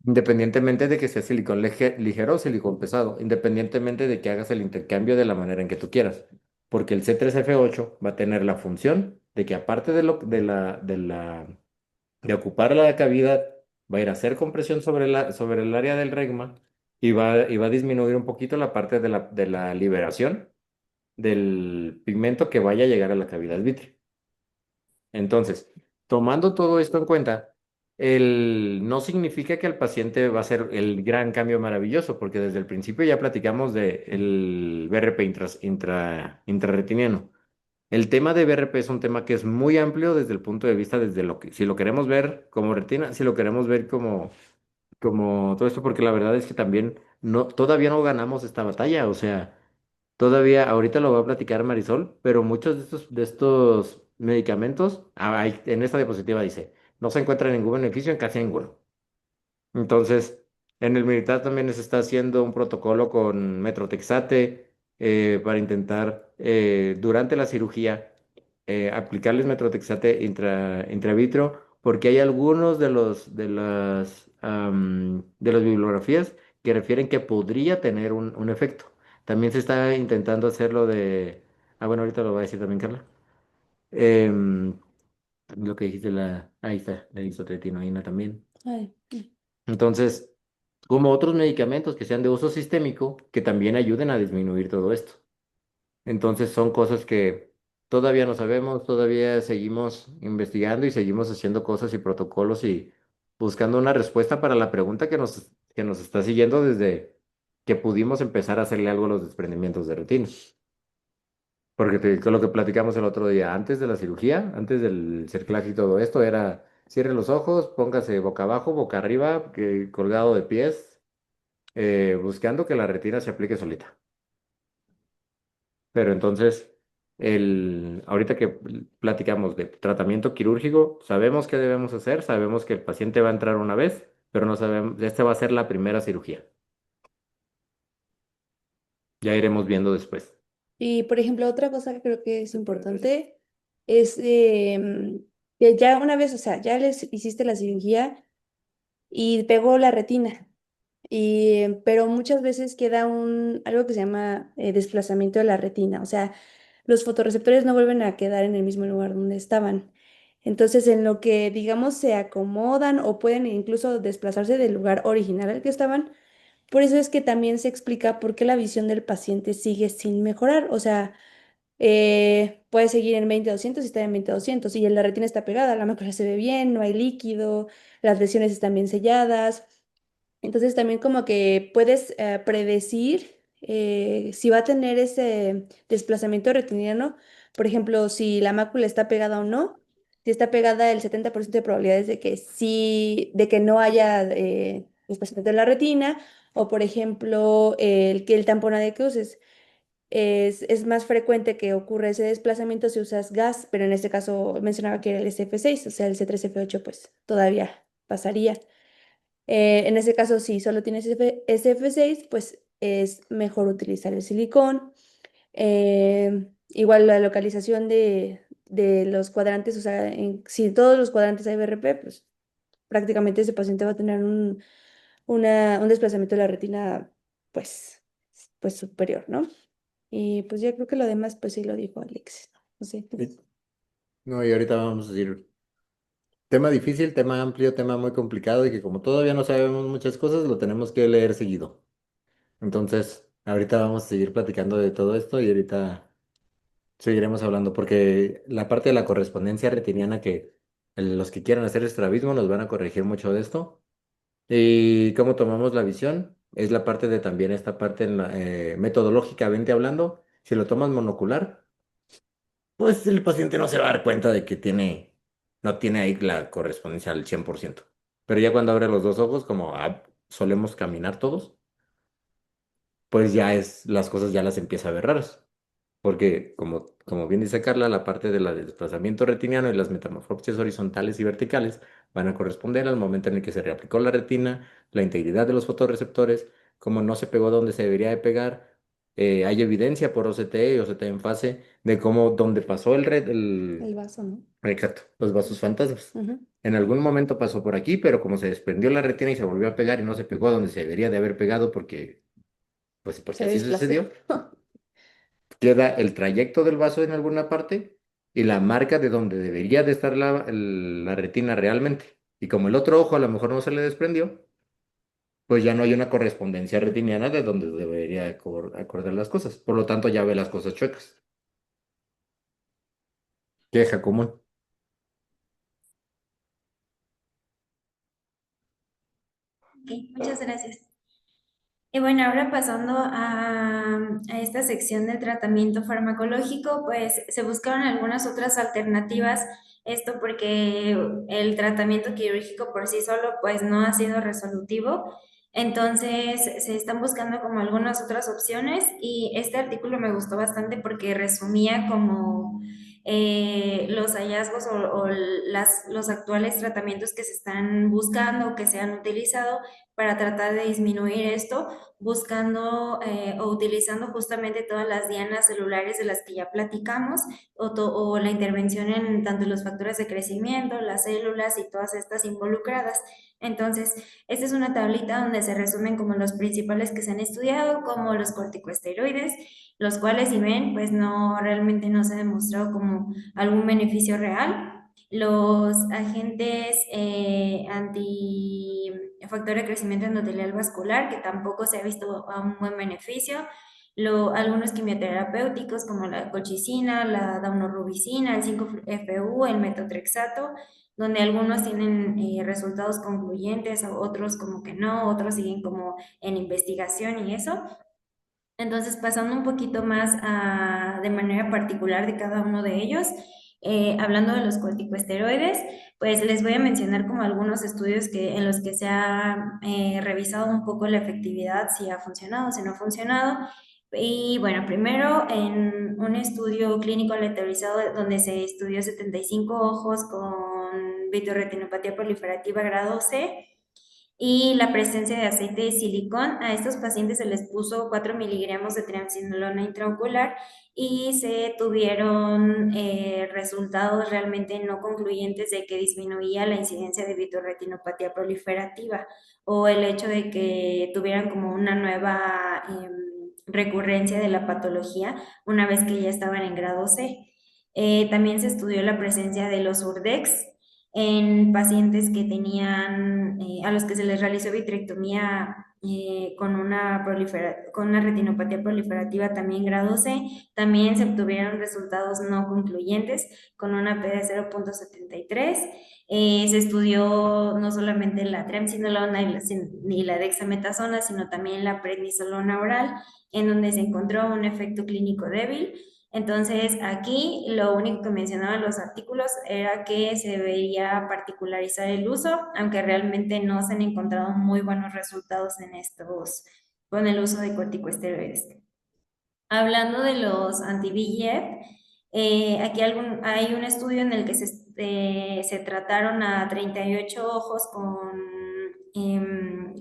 Independientemente de que sea silicón ligero o silicón pesado, independientemente de que hagas el intercambio de la manera en que tú quieras. Porque el C3F8 va a tener la función de que aparte de ocupar la cavidad, va a ir a hacer compresión sobre el área del regma y va a disminuir un poquito la parte de la liberación del pigmento que vaya a llegar a la cavidad vitrea. Entonces, tomando todo esto en cuenta, no significa que al paciente va a ser el gran cambio maravilloso, porque desde el principio ya platicamos del BRP intrarretiniano. El tema de BRP es un tema que es muy amplio desde el punto de vista, desde si lo queremos ver como retina, si lo queremos ver como todo esto, porque la verdad es que también todavía no ganamos esta batalla, o sea, todavía, ahorita lo va a platicar Marisol, pero muchos de estos medicamentos, en esta diapositiva dice, no se encuentra ningún beneficio en casi ninguno. Entonces, en el militar también se está haciendo un protocolo con metrotexate para intentar, durante la cirugía, aplicarles metrotexate intravitro, porque hay algunos de las bibliografías que refieren que podría tener un efecto. También se está intentando hacerlo bueno, ahorita lo va a decir también Carla. Em, lo que dijiste, ahí está, la isotretinoína también. Ay, Entonces, como otros medicamentos que sean de uso sistémico, que también ayuden a disminuir todo esto. Entonces, son cosas que todavía no sabemos, todavía seguimos investigando y seguimos haciendo cosas y protocolos y buscando una respuesta para la pregunta que nos está siguiendo desde que pudimos empezar a hacerle algo a los desprendimientos de retina. Porque con lo que platicamos el otro día, antes de la cirugía, antes del cerclaje y todo esto, era cierre los ojos, póngase boca abajo, boca arriba, colgado de pies, buscando que la retina se aplique solita. Pero entonces, ahorita que platicamos de tratamiento quirúrgico, sabemos qué debemos hacer, sabemos que el paciente va a entrar una vez, pero no sabemos, esta va a ser la primera cirugía. Ya iremos viendo después. y por ejemplo, otra cosa que creo que es importante es que ya una vez, o sea, ya les hiciste la cirugía y pegó la retina. Pero muchas veces queda algo que se llama desplazamiento de la retina, o sea, los fotorreceptores no vuelven a quedar en el mismo lugar donde estaban. Entonces, en lo que, digamos, se acomodan o pueden incluso desplazarse del lugar original al que estaban, por eso es que también se explica por qué la visión del paciente sigue sin mejorar, o sea, puede seguir en 20/200 y está en 20/200 y la retina está pegada, la mácula se ve bien, no hay líquido, las lesiones están bien selladas. Entonces también como que puedes predecir si va a tener ese desplazamiento retiniano, por ejemplo, si la mácula está pegada o no. Si está pegada, el 70% de probabilidades de que sí, de que no haya desplazamiento de la retina, o por ejemplo, que el tamponade de cruces. Es más frecuente que ocurra ese desplazamiento si usas gas, pero en este caso mencionaba que era el SF6, o sea, el C3F8 pues todavía pasaría. En ese caso, si solo tienes SF6, pues es mejor utilizar el silicón. Igual la localización de los cuadrantes, o sea, si en todos los cuadrantes hay BRP, pues prácticamente ese paciente va a tener un desplazamiento de la retina, pues, pues superior, ¿no? Y pues ya creo que lo demás, pues sí lo dijo Alex. No sé. Sí. No, y ahorita vamos a decir tema difícil, tema amplio, tema muy complicado y que como todavía no sabemos muchas cosas, lo tenemos que leer seguido. Entonces, ahorita vamos a seguir platicando de todo esto y ahorita seguiremos hablando porque la parte de la correspondencia retiniana que los que quieran hacer estrabismo nos van a corregir mucho de esto. Y cómo tomamos la visión, es la parte de también esta parte metodológicamente hablando, si lo tomas monocular, pues el paciente no se va a dar cuenta de que no tiene ahí la correspondencia al 100%. Pero ya cuando abre los dos ojos, como solemos caminar todos, pues las cosas ya las empieza a ver raras. Porque, como bien dice Carla, la parte de la del desplazamiento retiniano y las metamorfopsias horizontales y verticales van a corresponder al momento en el que se reaplicó la retina, la integridad de los fotorreceptores, como no se pegó donde se debería de pegar. Hay evidencia por OCT y OCT en fase de cómo donde pasó El vaso, ¿no? exacto, los vasos fantasmas. Ujú. En algún momento pasó por aquí, pero como se desprendió la retina y se volvió a pegar y no se pegó donde se debería de haber pegado porque Se así desplazó. sucedió, queda el trayecto del vaso en alguna parte y la marca de donde debería de estar la retina realmente. Y como el otro ojo a lo mejor no se le desprendió, pues ya no hay una correspondencia retiniana de donde debería acordar las cosas. Por lo tanto, ya ve las cosas chuecas. Queja común. Ok, muchas gracias. Y bueno, ahora pasando a esta sección del tratamiento farmacológico, pues se buscaron algunas otras alternativas, esto porque el tratamiento quirúrgico por sí solo pues no ha sido resolutivo, entonces se están buscando como algunas otras opciones y este artículo me gustó bastante porque resumía como los hallazgos o los actuales tratamientos que se están buscando o que se han utilizado para tratar de disminuir esto buscando o utilizando justamente todas las dianas celulares de las que ya platicamos o la intervención en tanto los factores de crecimiento, las células y todas estas involucradas. Entonces, esta es una tablita donde se resumen como los principales que se han estudiado, como los corticosteroides, los cuales, si ven, pues no, realmente no se ha demostrado como algún beneficio real. Los agentes factor de crecimiento endotelial vascular, que tampoco se ha visto a un buen beneficio. Algunos quimioterapéuticos como la colchicina, la daunorubicina, el 5-FU, el metotrexato, donde algunos tienen resultados concluyentes, otros como que no, otros siguen como en investigación y eso. Entonces, pasando un poquito más de manera particular de cada uno de ellos, hablando de los corticosteroides, pues les voy a mencionar como algunos estudios en los que se ha revisado un poco la efectividad, si ha funcionado, si no ha funcionado. Y bueno, primero en un estudio clínico aleatorizado donde se estudió 75 ojos con vitorretinopatía proliferativa grado C y la presencia de aceite de silicón. A estos pacientes se les puso 4 miligramos de triamcinolona intraocular y se tuvieron resultados realmente no concluyentes de que disminuía la incidencia de vitorretinopatía proliferativa o el hecho de que tuvieran como una nueva recurrencia de la patología una vez que ya estaban en grado C. También se estudió la presencia de los urdex en pacientes que tenían, a los que se les realizó vitrectomía con una retinopatía proliferativa también grado C, también se obtuvieron resultados no concluyentes con una P de 0.73. Se estudió no solamente la triamcinolona y la dexametasona, sino también la prednisolona oral, en donde se encontró un efecto clínico débil. Entonces, aquí lo único que mencionaban los artículos era que se debería particularizar el uso, aunque realmente no se han encontrado muy buenos resultados en estos con el uso de corticosteroides. Hablando de los anti-VEGF, aquí hay un estudio en el que se trataron a 38 ojos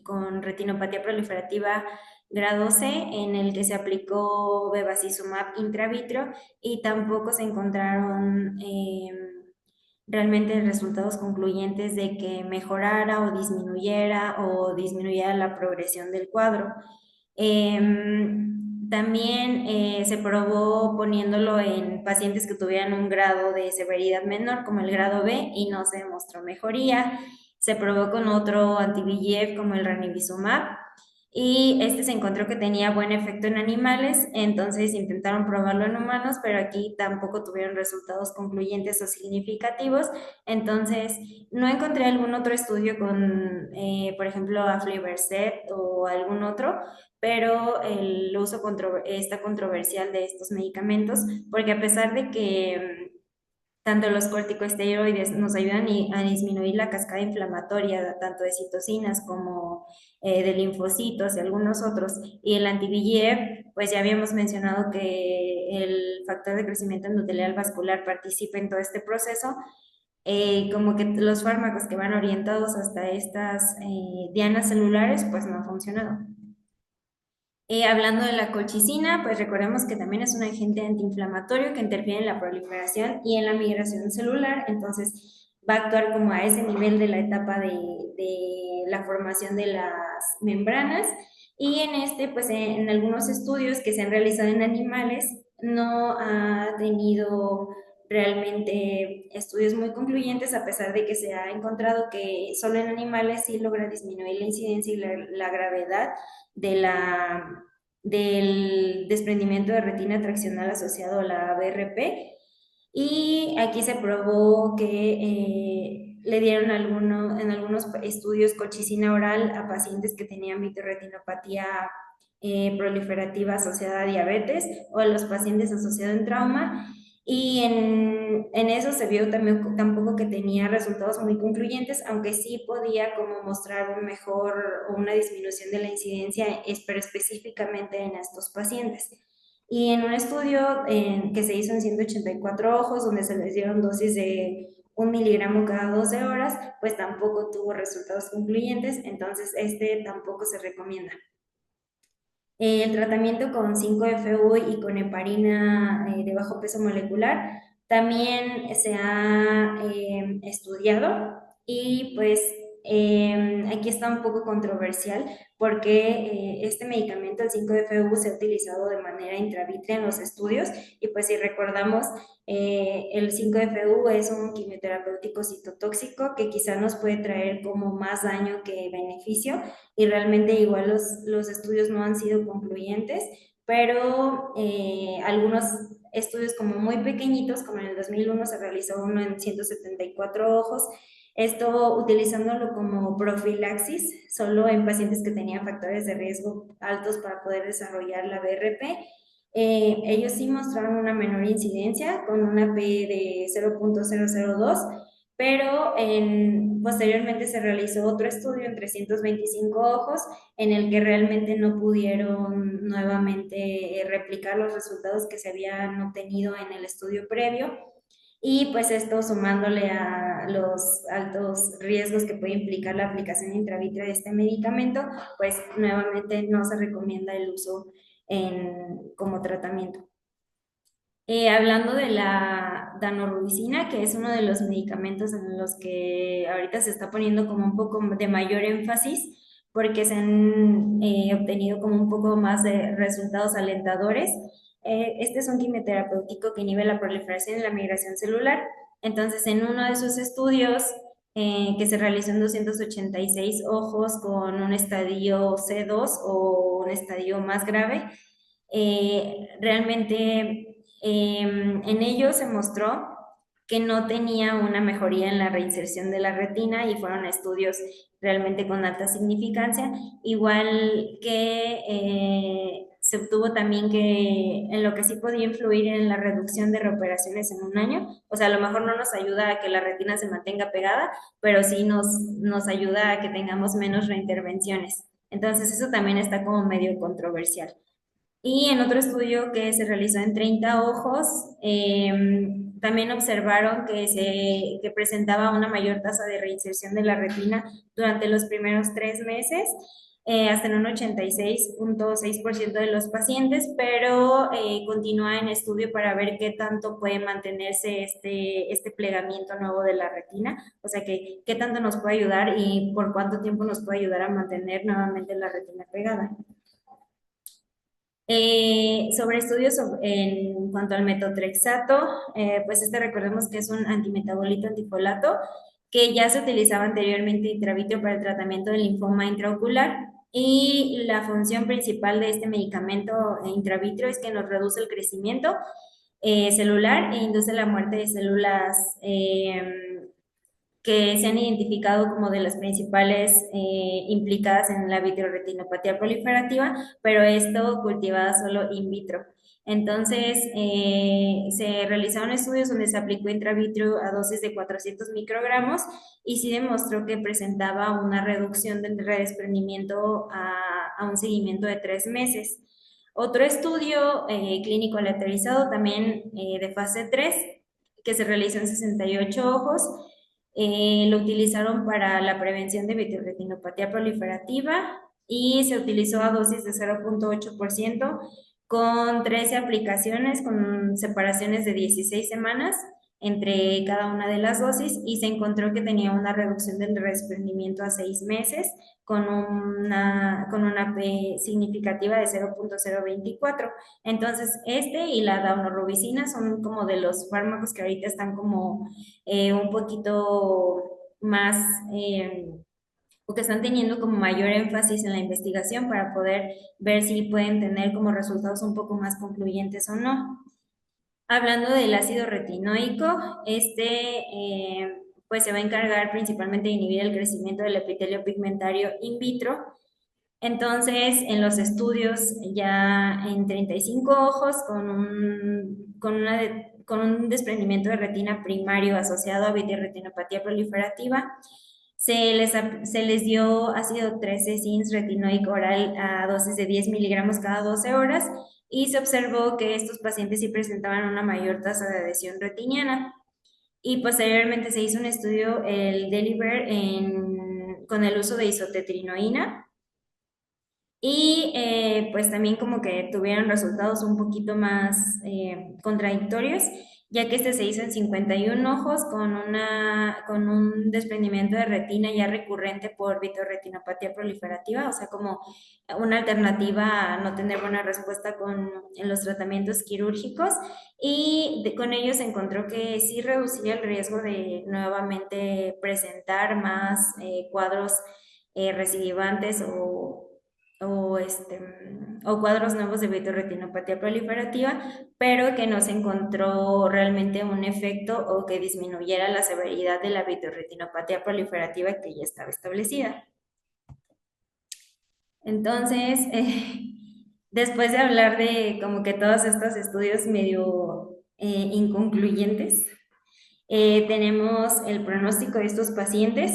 con retinopatía proliferativa grado C, en el que se aplicó bevacizumab intravitro y tampoco se encontraron realmente resultados concluyentes de que mejorara o disminuyera la progresión del cuadro. También se probó poniéndolo en pacientes que tuvieran un grado de severidad menor, como el grado B, y no se demostró mejoría. Se probó con otro anti-VEGF como el ranibizumab, y este se encontró que tenía buen efecto en animales, entonces intentaron probarlo en humanos, pero aquí tampoco tuvieron resultados concluyentes o significativos, entonces no encontré algún otro estudio con, por ejemplo, aflibercept o algún otro, pero el uso está controversial de estos medicamentos, porque a pesar de que tanto los corticosteroides nos ayudan a disminuir la cascada inflamatoria, tanto de citocinas como de linfocitos y algunos otros. Y el anti-VEGF, pues ya habíamos mencionado que el factor de crecimiento endotelial vascular participa en todo este proceso. Como que los fármacos que van orientados hasta estas dianas celulares, pues no han funcionado. Hablando de la colchicina, pues recordemos que también es un agente antiinflamatorio que interfiere en la proliferación y en la migración celular, entonces va a actuar como a ese nivel de la etapa de la formación de las membranas. Y en este, pues en algunos estudios que se han realizado en animales, no ha tenido realmente estudios muy concluyentes, a pesar de que se ha encontrado que solo en animales sí logra disminuir la incidencia y la gravedad del desprendimiento de retina traccional asociado a la BRP. Y aquí se probó que le dieron en algunos estudios colchicina oral a pacientes que tenían vitrioretinopatía proliferativa asociada a diabetes o a los pacientes asociados en trauma. Y en eso se vio también tampoco que tenía resultados muy concluyentes, aunque sí podía como mostrar un mejor o una disminución de la incidencia, pero específicamente en estos pacientes. Y en un estudio que se hizo en 184 ojos, donde se les dieron dosis de 1 miligramo cada 12 horas, pues tampoco tuvo resultados concluyentes, entonces este tampoco se recomienda. El tratamiento con 5-FU y con heparina de bajo peso molecular también se ha estudiado y pues aquí está un poco controversial porque este medicamento, el 5-FU, se ha utilizado de manera intravítrea en los estudios y pues si recordamos, el 5-FU es un quimioterapéutico citotóxico que quizá nos puede traer como más daño que beneficio y realmente igual los estudios no han sido concluyentes, pero algunos estudios como muy pequeñitos, como en el 2001 se realizó uno en 174 ojos, esto utilizándolo como profilaxis, solo en pacientes que tenían factores de riesgo altos para poder desarrollar la BRP. Ellos sí mostraron una menor incidencia con una P de 0.002, pero posteriormente se realizó otro estudio en 325 ojos en el que realmente no pudieron nuevamente replicar los resultados que se habían obtenido en el estudio previo. Y pues esto sumándole a los altos riesgos que puede implicar la aplicación intravítrea de este medicamento, pues nuevamente no se recomienda el uso como tratamiento. Hablando de la danorubicina, que es uno de los medicamentos en los que ahorita se está poniendo como un poco de mayor énfasis, porque se han obtenido como un poco más de resultados alentadores. Este es un quimioterapéutico que inhibe la proliferación y la migración celular. Entonces, en uno de sus estudios, que se realizó en 286 ojos con un estadio C2 o un estadio más grave, realmente en ello se mostró que no tenía una mejoría en la reinserción de la retina y fueron estudios realmente con alta significancia, igual que se obtuvo también que en lo que sí podía influir en la reducción de reoperaciones en un año, o sea, a lo mejor no nos ayuda a que la retina se mantenga pegada, pero sí nos ayuda a que tengamos menos reintervenciones. Entonces eso también está como medio controversial. Y en otro estudio que se realizó en 30 ojos, también observaron que presentaba una mayor tasa de reinserción de la retina durante los primeros 3 meses, hasta en un 86.6% de los pacientes, pero continúa en estudio para ver qué tanto puede mantenerse este plegamiento nuevo de la retina, o sea, qué tanto nos puede ayudar y por cuánto tiempo nos puede ayudar a mantener nuevamente la retina pegada. Sobre estudios en cuanto al metotrexato, pues recordemos que es un antimetabolito antifolato que ya se utilizaba anteriormente intravíteo para el tratamiento del linfoma intraocular Y la función principal de este medicamento intravitro es que nos reduce el crecimiento celular e induce la muerte de células que se han identificado como de las principales implicadas en la vitreoretinopatía proliferativa, pero esto cultivada solo in vitro. Entonces, se realizaron estudios donde se aplicó intravitro a dosis de 400 microgramos y sí demostró que presentaba una reducción del redesprendimiento a un seguimiento de 3 meses. Otro estudio clínico aleatorizado también de fase 3 que se realizó en 68 ojos, lo utilizaron para la prevención de vitreoretinopatía proliferativa y se utilizó a dosis de 0,8% con 13 aplicaciones con separaciones de 16 semanas entre cada una de las dosis y se encontró que tenía una reducción del desprendimiento a 6 meses con una P significativa de 0,024. Entonces, este y la daunorubicina son como de los fármacos que ahorita están como un poquito más, o que están teniendo como mayor énfasis en la investigación para poder ver si pueden tener como resultados un poco más concluyentes o no. Hablando del ácido retinoico, pues se va a encargar principalmente de inhibir el crecimiento del epitelio pigmentario in vitro. Entonces, en los estudios ya en 35 ojos con un desprendimiento de retina primario asociado a vitreoretinopatía proliferativa, se les dio ácido 13-cins retinoico oral a dosis de 10 miligramos cada 12 horas y se observó que estos pacientes sí presentaban una mayor tasa de adhesión retiniana. Y posteriormente se hizo un estudio, el DELIVER, con el uso de isotetrinoína y pues también como que tuvieron resultados un poquito más contradictorios, ya que este se hizo en 51 ojos con un desprendimiento de retina ya recurrente por vitreoretinopatía proliferativa, o sea, como una alternativa a no tener buena respuesta en los tratamientos quirúrgicos, y con ello se encontró que sí reducía el riesgo de nuevamente presentar más cuadros recidivantes o cuadros nuevos de vitreoretinopatía proliferativa, pero que no se encontró realmente un efecto o que disminuyera la severidad de la vitreoretinopatía proliferativa que ya estaba establecida. Entonces, después de hablar de como que todos estos estudios medio inconcluyentes, tenemos el pronóstico de estos pacientes,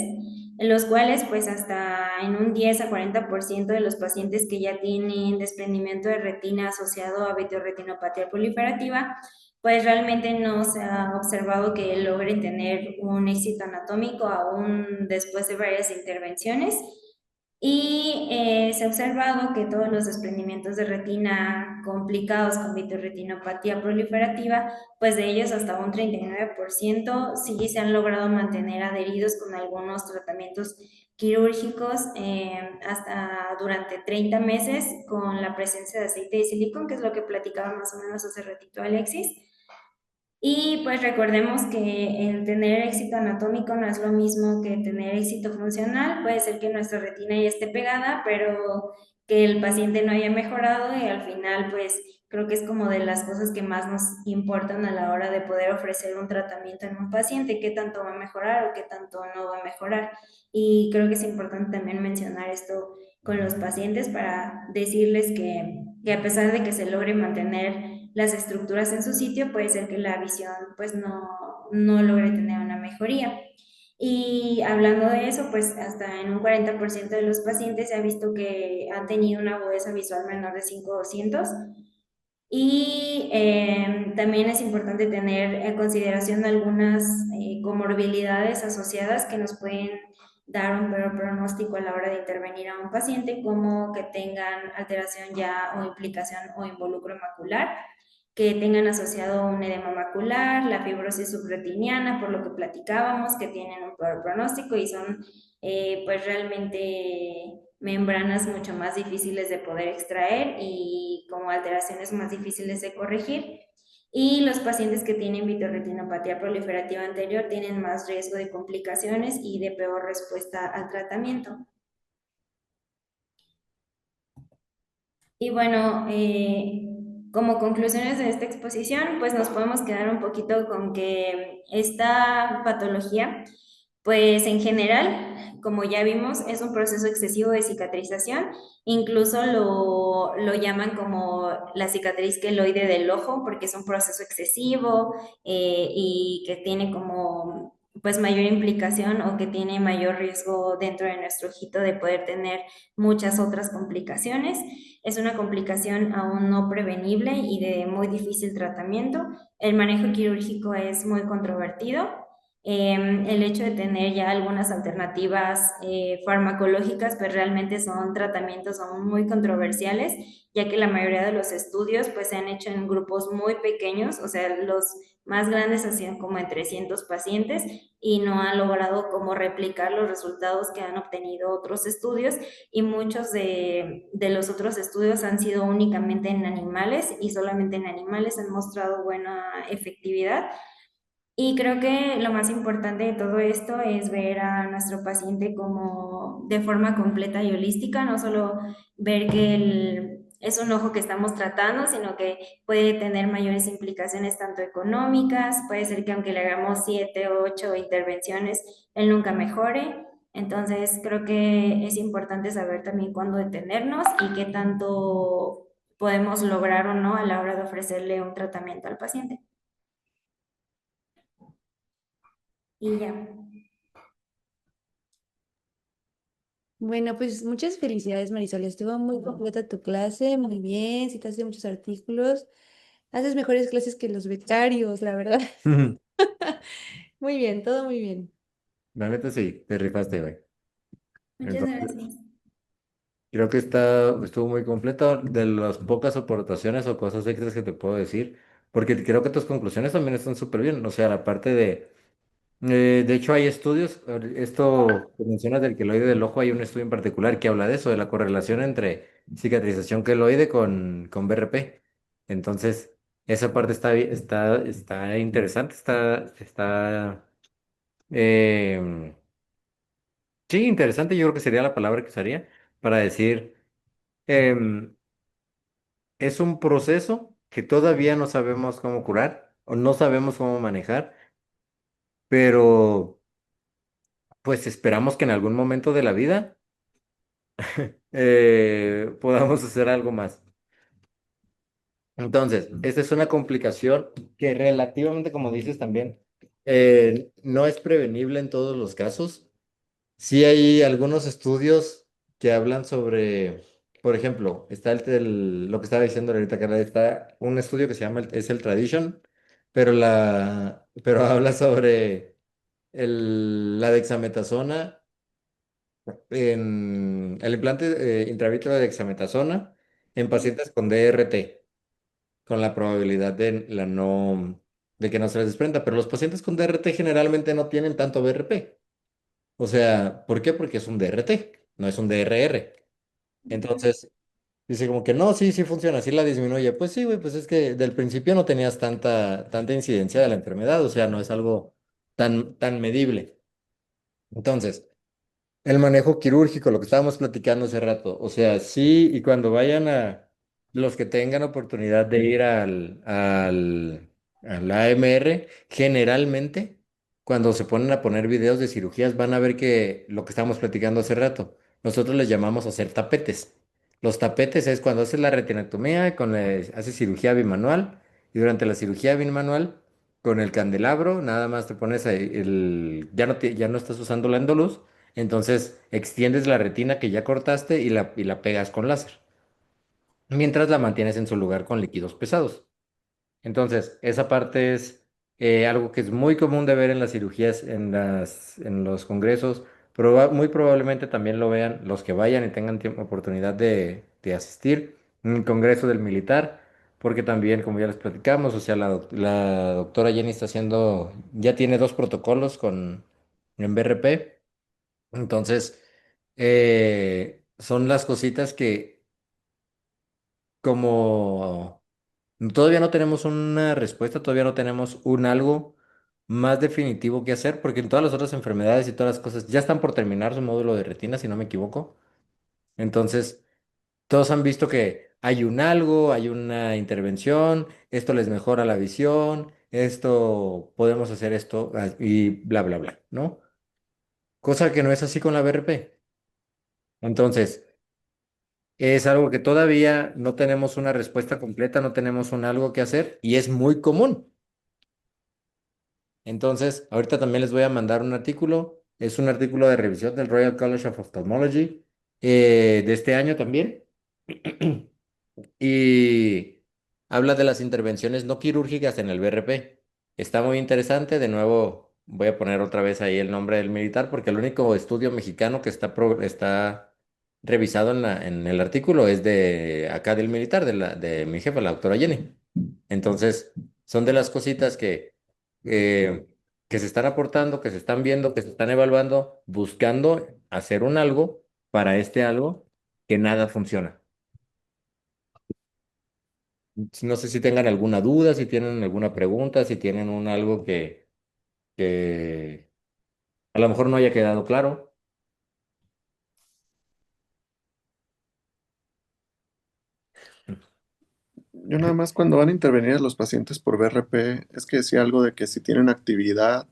en los cuales pues hasta en un 10 a 40% de los pacientes que ya tienen desprendimiento de retina asociado a vitreoretinopatía proliferativa, pues realmente no se ha observado que logren tener un éxito anatómico aún después de varias intervenciones. Y se ha observado que todos los desprendimientos de retina complicados con vitreoretinopatía proliferativa, pues de ellos hasta un 39% sí se han logrado mantener adheridos con algunos tratamientos quirúrgicos hasta durante 30 meses con la presencia de aceite de silicón, que es lo que platicaba más o menos hace ratito Alexis. Y pues recordemos que el tener éxito anatómico no es lo mismo que tener éxito funcional. Puede ser que nuestra retina ya esté pegada, pero que el paciente no haya mejorado y al final pues creo que es como de las cosas que más nos importan a la hora de poder ofrecer un tratamiento en un paciente, qué tanto va a mejorar o qué tanto no va a mejorar. Y creo que es importante también mencionar esto con los pacientes para decirles que a pesar de que se logre mantener las estructuras en su sitio, puede ser que la visión pues no logre tener una mejoría. Y hablando de eso, pues hasta en un 40% de los pacientes se ha visto que han tenido una agudeza visual menor de 5/200. Y también es importante tener en consideración algunas comorbilidades asociadas que nos pueden dar un peor pronóstico a la hora de intervenir a un paciente, como que tengan alteración ya o implicación o involucro macular, que tengan asociado un edema macular, la fibrosis subretiniana, por lo que platicábamos, que tienen un peor pronóstico y son pues realmente membranas mucho más difíciles de poder extraer y como alteraciones más difíciles de corregir. Y los pacientes que tienen vitreoretinopatía proliferativa anterior tienen más riesgo de complicaciones y de peor respuesta al tratamiento. Y bueno, como conclusiones de esta exposición, pues nos podemos quedar un poquito con que esta patología, pues en general, como ya vimos, es un proceso excesivo de cicatrización. Incluso lo llaman como la cicatriz queloide del ojo, porque es un proceso excesivo y que tiene como pues mayor implicación o que tiene mayor riesgo dentro de nuestro ojito de poder tener muchas otras complicaciones. Es una complicación aún no prevenible y de muy difícil tratamiento. El manejo quirúrgico es muy controvertido. El hecho de tener ya algunas alternativas farmacológicas, pues realmente son tratamientos aún muy controversiales, ya que la mayoría de los estudios pues se han hecho en grupos muy pequeños, o sea, los más grandes hacían como en 300 pacientes y no han logrado como replicar los resultados que han obtenido otros estudios y muchos de los otros estudios han sido únicamente en animales y solamente en animales han mostrado buena efectividad. Y creo que lo más importante de todo esto es ver a nuestro paciente como de forma completa y holística, no solo ver que es un ojo que estamos tratando, sino que puede tener mayores implicaciones tanto económicas, puede ser que aunque le hagamos 7, 8 intervenciones, él nunca mejore. Entonces creo que es importante saber también cuándo detenernos y qué tanto podemos lograr o no a la hora de ofrecerle un tratamiento al paciente. Y ya. Bueno, pues muchas felicidades, Marisol. Estuvo muy completa tu clase, muy bien, citaste muchos artículos. Haces mejores clases que los becarios, la verdad. Muy bien, todo muy bien. La neta sí, te rifaste, güey. Muchas Entonces, gracias. creo que estuvo muy completo de las pocas aportaciones o cosas extras que te puedo decir, porque creo que tus conclusiones también están súper bien. O sea, la parte de hecho, hay estudios, esto que mencionas del queloide del ojo, hay un estudio en particular que habla de eso, de la correlación entre cicatrización queloide con BRP. Entonces, esa parte está interesante, eh, sí, interesante, yo creo que sería la palabra que usaría para decir, em, es un proceso que todavía no sabemos cómo curar o no sabemos cómo manejar, pero pues esperamos que en algún momento de la vida podamos hacer algo más. Entonces, esta es una complicación que relativamente, como dices también, no es prevenible en todos los casos. Sí hay algunos estudios que hablan sobre, por ejemplo, está lo que estaba diciendo ahorita, que está un estudio que se llama, es el Tradition, pero habla sobre la dexametasona en el implante intravítreco de dexametasona en pacientes con DRT, con la probabilidad de que no se les desprenda. Pero los pacientes con DRT generalmente no tienen tanto BRP. O sea, ¿por qué? Porque es un DRT, no es un DRR. Entonces, dice como que no, sí, sí funciona, sí la disminuye. Pues sí, güey, pues es que del principio no tenías tanta incidencia de la enfermedad, o sea, no es algo tan medible. Entonces, el manejo quirúrgico, lo que estábamos platicando hace rato. O sea, sí, y cuando vayan los que tengan oportunidad de ir al AMR, generalmente, cuando se ponen a poner videos de cirugías, van a ver que lo que estábamos platicando hace rato, nosotros les llamamos hacer tapetes. Los tapetes es cuando haces la retinectomía, haces cirugía bimanual, y durante la cirugía bimanual, con el candelabro, nada más te pones ahí ya no estás usando la endoluz, entonces extiendes la retina que ya cortaste y la pegas con láser, mientras la mantienes en su lugar con líquidos pesados. Entonces, esa parte es algo que es muy común de ver en las cirugías, en los congresos. Muy probablemente también lo vean los que vayan y tengan oportunidad de asistir en el Congreso del Militar, porque también, como ya les platicamos, o sea, la doctora Jenny ya tiene dos protocolos en BRP. Entonces, son las cositas que como todavía no tenemos una respuesta, todavía no tenemos un algo más definitivo que hacer, porque en todas las otras enfermedades y todas las cosas ya están por terminar su módulo de retina, si no me equivoco. Entonces, todos han visto que hay un algo, hay una intervención, esto les mejora la visión, esto, podemos hacer esto y bla, bla, bla, ¿no? Cosa que no es así con la BRP. Entonces, es algo que todavía no tenemos una respuesta completa, no tenemos un algo que hacer y es muy común. Entonces, ahorita también les voy a mandar un artículo. Es un artículo de revisión del Royal College of Ophthalmology de este año también. Y habla de las intervenciones no quirúrgicas en el BRP. Está muy interesante. De nuevo, voy a poner otra vez ahí el nombre del militar porque el único estudio mexicano que está revisado en el artículo es de acá del militar, de mi jefa, la doctora Jenny. Entonces, son de las cositas eh, que se están aportando, que se están viendo, que se están evaluando, buscando hacer un algo para este algo que nada funciona. No sé si tengan alguna duda, si tienen alguna pregunta, si tienen un algo que a lo mejor no haya quedado claro. Yo nada más cuando van a intervenir a los pacientes por BRP, es que decía algo de que si tienen actividad,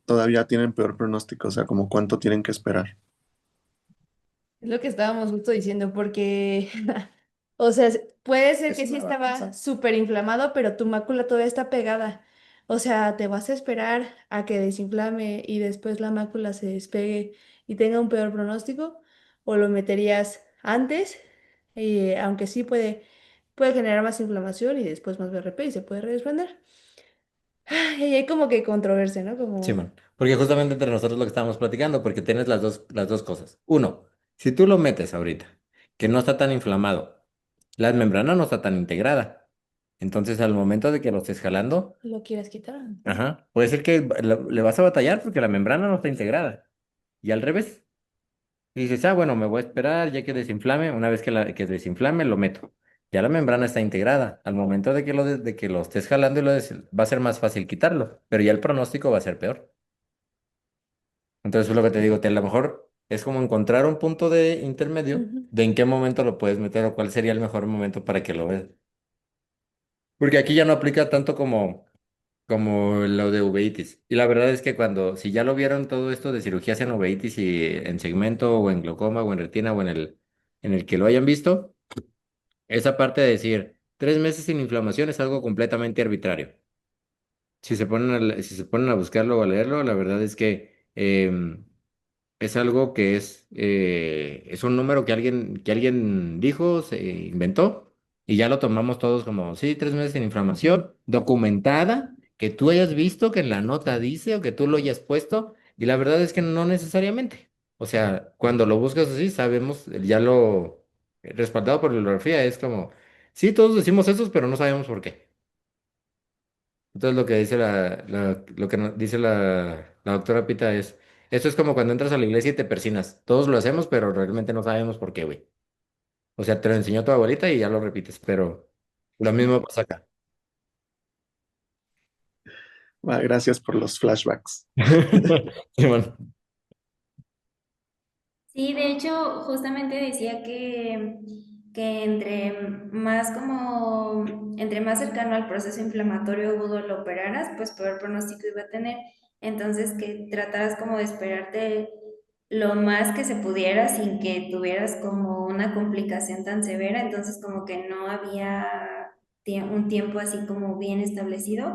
todavía tienen peor pronóstico, o sea, como cuánto tienen que esperar. Es lo que estábamos justo diciendo, porque, o sea, puede ser que sí estaba súper inflamado, pero tu mácula todavía está pegada. O sea, te vas a esperar a que desinflame y después la mácula se despegue y tenga un peor pronóstico, o lo meterías antes, aunque sí puede generar más inflamación y después más BRP y se puede redesprender. Y hay como que controversia, ¿no? Sí, Como, man. Porque justamente entre nosotros lo que estábamos platicando, porque tienes las dos cosas. Uno, si tú lo metes ahorita, que no está tan inflamado, la membrana no está tan integrada. Entonces, al momento de que lo estés jalando, lo quieres quitar. ajá, puede ser que le vas a batallar porque la membrana no está integrada. Y al revés. Y dices, ah, bueno, me voy a esperar ya que desinflame. Una vez que desinflame, lo meto. Ya la membrana está integrada. Al momento de que lo estés jalando va a ser más fácil quitarlo, pero ya el pronóstico va a ser peor. Entonces, es lo que te digo, a lo mejor es como encontrar un punto de intermedio Ujú. de en qué momento lo puedes meter o cuál sería el mejor momento para que lo veas. Porque aquí ya no aplica tanto como lo de uveitis. Y la verdad es que si ya lo vieron todo esto de cirugías en uveitis y en segmento o en glaucoma o en retina o en el que lo hayan visto, esa parte de decir 3 meses sin inflamación es algo completamente arbitrario. Si se ponen a buscarlo o a leerlo, la verdad es que es algo que es un número que alguien dijo, se inventó, y ya lo tomamos todos como, sí, 3 meses sin inflamación, documentada, que tú hayas visto, que en la nota dice, o que tú lo hayas puesto, y la verdad es que no necesariamente. O sea, cuando lo buscas así, sabemos, ya lo respaldado por bibliografía, es como, sí, todos decimos eso, pero no sabemos por qué. Entonces lo que dice lo que dice la doctora Pita es, esto es como cuando entras a la iglesia y te persinas. Todos lo hacemos, pero realmente no sabemos por qué, güey. O sea, te lo enseñó tu abuelita y ya lo repites, pero lo mismo pasa acá. Ah, gracias por los flashbacks. Sí, bueno. Sí, de hecho, justamente decía que entre más cercano al proceso inflamatorio agudo lo operaras, pues peor pronóstico iba a tener. Entonces, que trataras como de esperarte lo más que se pudiera sin que tuvieras como una complicación tan severa. Entonces, como que no había un tiempo así como bien establecido.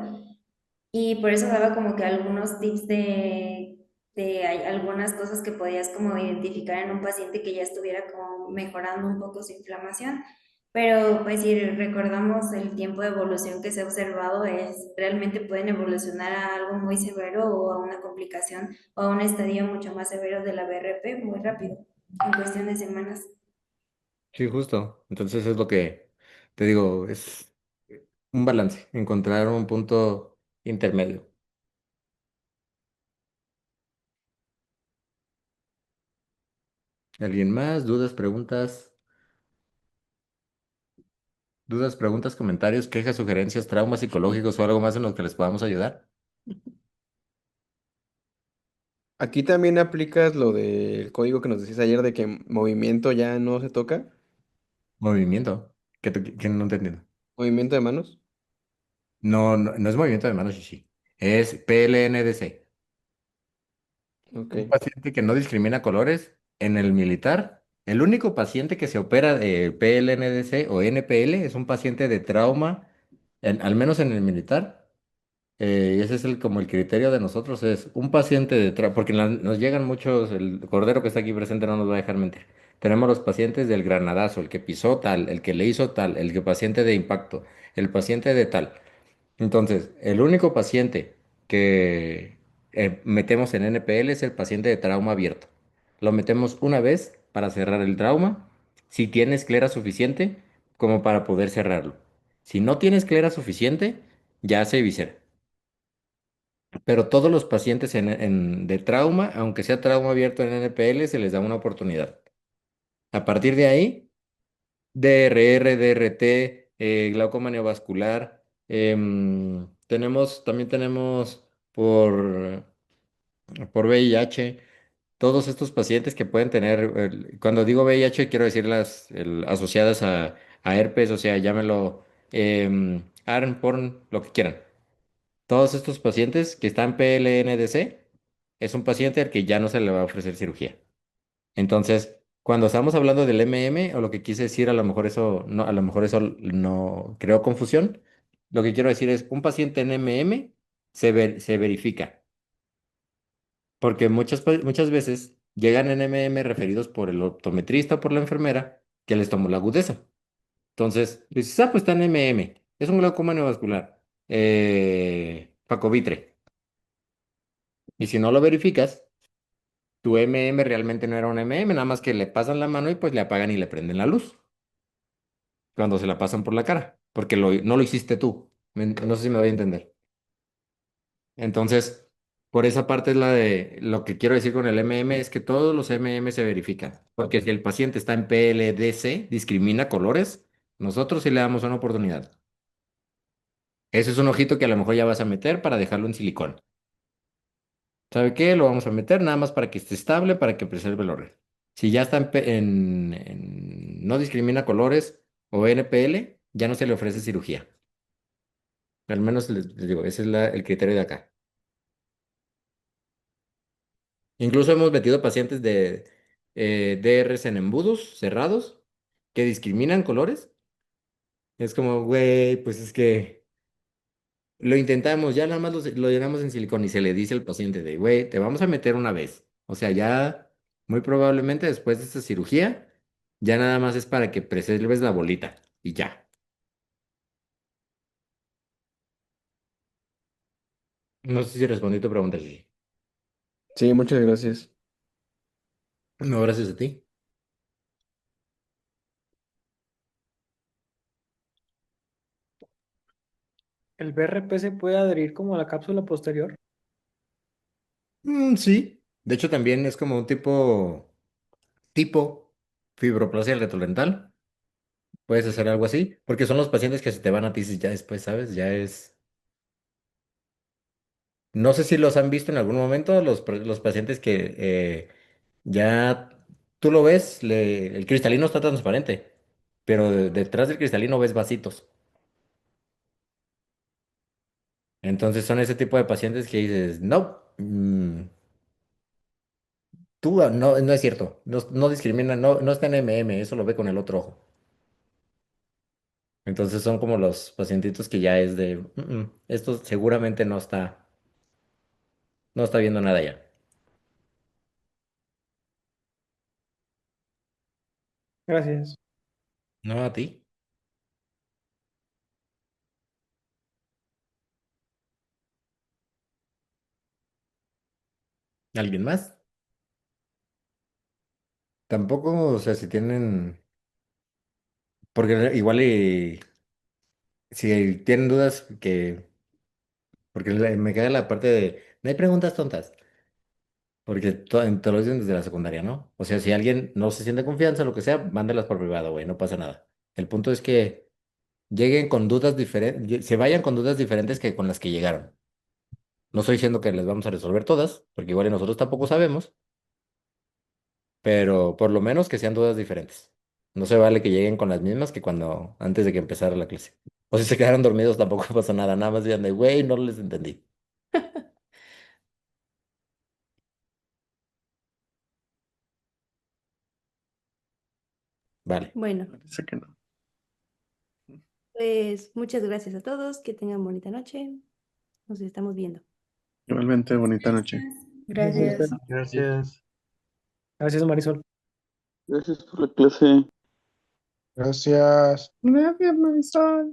Y por eso daba como que algunos tips de hay algunas cosas que podías como identificar en un paciente que ya estuviera como mejorando un poco su inflamación. Pero pues si recordamos el tiempo de evolución que se ha observado, realmente pueden evolucionar a algo muy severo o a una complicación o a un estadio mucho más severo de la BRP muy rápido, en cuestión de semanas. Sí, justo. Entonces es lo que te digo, es un balance, encontrar un punto intermedio. ¿Alguien más? ¿Dudas, preguntas? ¿Dudas, preguntas, comentarios, quejas, sugerencias, traumas psicológicos o algo más en los que les podamos ayudar? Aquí también aplicas lo del código que nos decías ayer de que movimiento ya no se toca. Movimiento. Que no te entiendo. Movimiento de manos. No, no, no es movimiento de manos, sí. Es PLNDC. Ok. Un paciente que no discrimina colores en el militar. El único paciente que se opera de PLNDC o NPL es un paciente de trauma, al menos en el militar. Y ese es como el criterio de nosotros, es un paciente de trauma, porque nos llegan muchos, el cordero que está aquí presente no nos va a dejar mentir. Tenemos los pacientes del granadazo, el que pisó tal, el que le hizo tal, el que paciente de impacto, el paciente de tal. Entonces, el único paciente que metemos en NPL es el paciente de trauma abierto. Lo metemos una vez para cerrar el trauma, si tiene esclera suficiente como para poder cerrarlo. Si no tiene esclera suficiente, ya se visera. Pero todos los pacientes de trauma, aunque sea trauma abierto en NPL, se les da una oportunidad. A partir de ahí, DRR, DRT, glaucoma neovascular. También tenemos por VIH, todos estos pacientes que pueden tener, cuando digo VIH quiero decir las asociadas a herpes, o sea, llámelo ARN, porn, lo que quieran. Todos estos pacientes que están PLNDC es un paciente al que ya no se le va a ofrecer cirugía. Entonces, cuando estamos hablando del MM, o lo que quise decir, a lo mejor eso no creó confusión. Lo que quiero decir es, un paciente en MM se verifica, porque muchas veces llegan en MM referidos por el optometrista o por la enfermera que les tomó la agudeza. Entonces, dices, pues está en MM, es un glaucoma neovascular, Pacovitre. Y si no lo verificas, tu MM realmente no era un MM, nada más que le pasan la mano y pues le apagan y le prenden la luz cuando se la pasan por la cara, porque no lo hiciste tú. No sé si me voy a entender. Entonces, por esa parte es la de lo que quiero decir con el MM es que todos los MM se verifican, porque si el paciente está en PLDC, discrimina colores, nosotros sí le damos una oportunidad. Ese es un ojito que a lo mejor ya vas a meter para dejarlo en silicón. ¿Sabe qué? Lo vamos a meter nada más para que esté estable, para que preserve el orden. Si ya está no discrimina colores o NPL, ya no se le ofrece cirugía. Al menos les digo, ese es el criterio de acá. Incluso hemos metido pacientes de DRs en embudos cerrados que discriminan colores. Es como, güey, pues es que lo intentamos, ya nada más lo llenamos en silicón y se le dice al paciente de, güey, te vamos a meter una vez. O sea, ya muy probablemente después de esta cirugía, ya nada más es para que preserves la bolita y ya. No sé si respondí tu pregunta, Gigi. Sí, muchas gracias. No, gracias a ti. ¿El BRP se puede adherir como a la cápsula posterior? Sí. De hecho, también es como un tipo fibroplasia retrodental. Puedes hacer algo así, porque son los pacientes que se te van a ti ya después, ¿sabes? Ya es. No sé si los han visto en algún momento, los pacientes que ya tú lo ves, el cristalino está transparente, pero detrás del cristalino ves vasitos. Entonces son ese tipo de pacientes que dices, no, no es cierto, no discrimina, no está en MM, eso lo ve con el otro ojo. Entonces son como los pacientitos que ya es de, esto seguramente no está viendo nada ya. Gracias. No a ti, ¿alguien más? Tampoco, o sea, si tienen, porque igual y si tienen dudas porque me queda la parte de, no hay preguntas tontas, porque te lo dicen desde la secundaria, ¿no? O sea, si alguien no se siente confianza, lo que sea, mándalas por privado, güey, no pasa nada. El punto es que lleguen con dudas diferentes, se vayan con dudas diferentes que con las que llegaron. No estoy diciendo que les vamos a resolver todas, porque igual y nosotros tampoco sabemos, pero por lo menos que sean dudas diferentes. No se vale que lleguen con las mismas que cuando antes de que empezara la clase. O si se quedaron dormidos tampoco pasa nada, nada más digan de, güey, no les entendí. Vale. Bueno, Parece que no. pues muchas gracias a todos, que tengan bonita noche. Nos estamos viendo. Igualmente, bonita noche. Gracias. Gracias. Gracias, Marisol. Gracias por la clase. Gracias. Gracias, maestra.